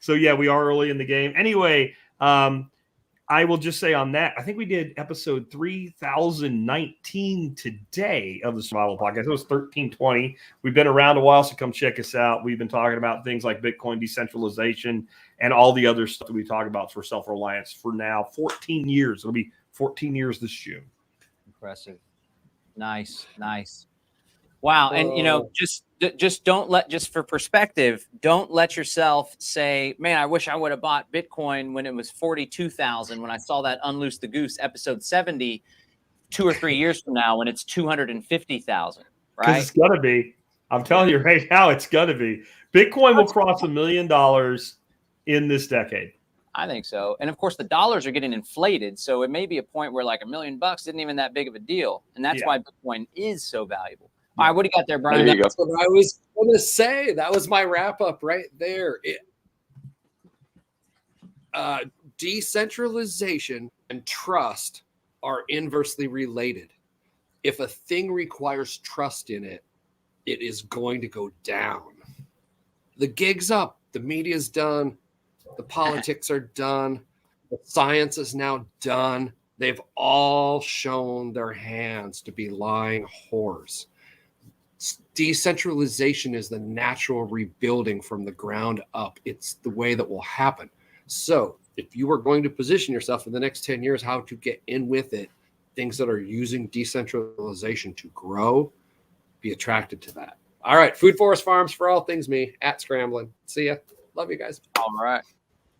so yeah, we are early in the game. Anyway, I will just say on that, I think we did episode 3019 today of the Survival Podcast. It was 1320. We've been around a while, so come check us out. We've been talking about things like Bitcoin, decentralization, and all the other stuff that we talk about for self-reliance for now 14 years. It'll be 14 years this June. Impressive. Nice. Wow. And, just for perspective, don't let yourself say, man, I wish I would have bought Bitcoin when it was 42,000 when I saw that Unloose the Goose episode 70 2 or 3 years from now when it's 250,000, right? Because it's going to be. I'm telling you right now, it's going to be. Bitcoin will cross $1 million in this decade. I think so. And of course, the dollars are getting inflated. So it may be a point where like $1 million isn't even that big of a deal. And that's why Bitcoin is so valuable. All right, what do you got there, Brian? That's what I was going to say. That was my wrap up right there. Decentralization and trust are inversely related. If a thing requires trust in it, it is going to go down. The gig's up. The media's done. The politics are done. The science is now done. They've all shown their hands to be lying whores. Decentralization is the natural rebuilding from the ground up. It's the way that will happen. So if you are going to position yourself in the next 10 years, how to get in with it, things that are using decentralization to grow, be attracted to that. All right. Food Forest Farms for all things me at Scrambling. See ya. Love you guys. All right.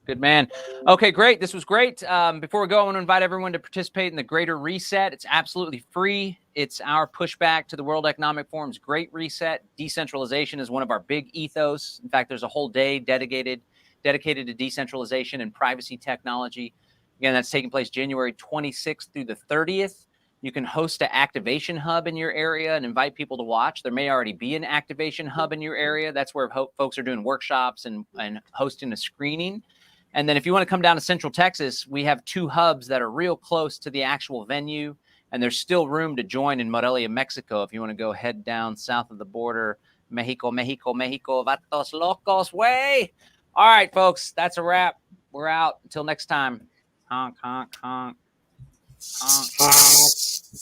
Good man. Okay, great. This was great. Before we go, I want to invite everyone to participate in the Greater Reset. It's absolutely free. It's our pushback to the World Economic Forum's Great Reset. Decentralization is one of our big ethos. In fact, there's a whole day dedicated to decentralization and privacy technology. Again, that's taking place January 26th through the 30th. You can host an activation hub in your area and invite people to watch. There may already be an activation hub in your area. That's where folks are doing workshops and hosting a screening. And then if you want to come down to Central Texas, we have 2 hubs that are real close to the actual venue. And there's still room to join in Morelia, Mexico, if you want to go head down south of the border. Mexico, vatos locos way. All right, folks, that's a wrap. We're out. Until next time. Honk, honk, honk. Honk.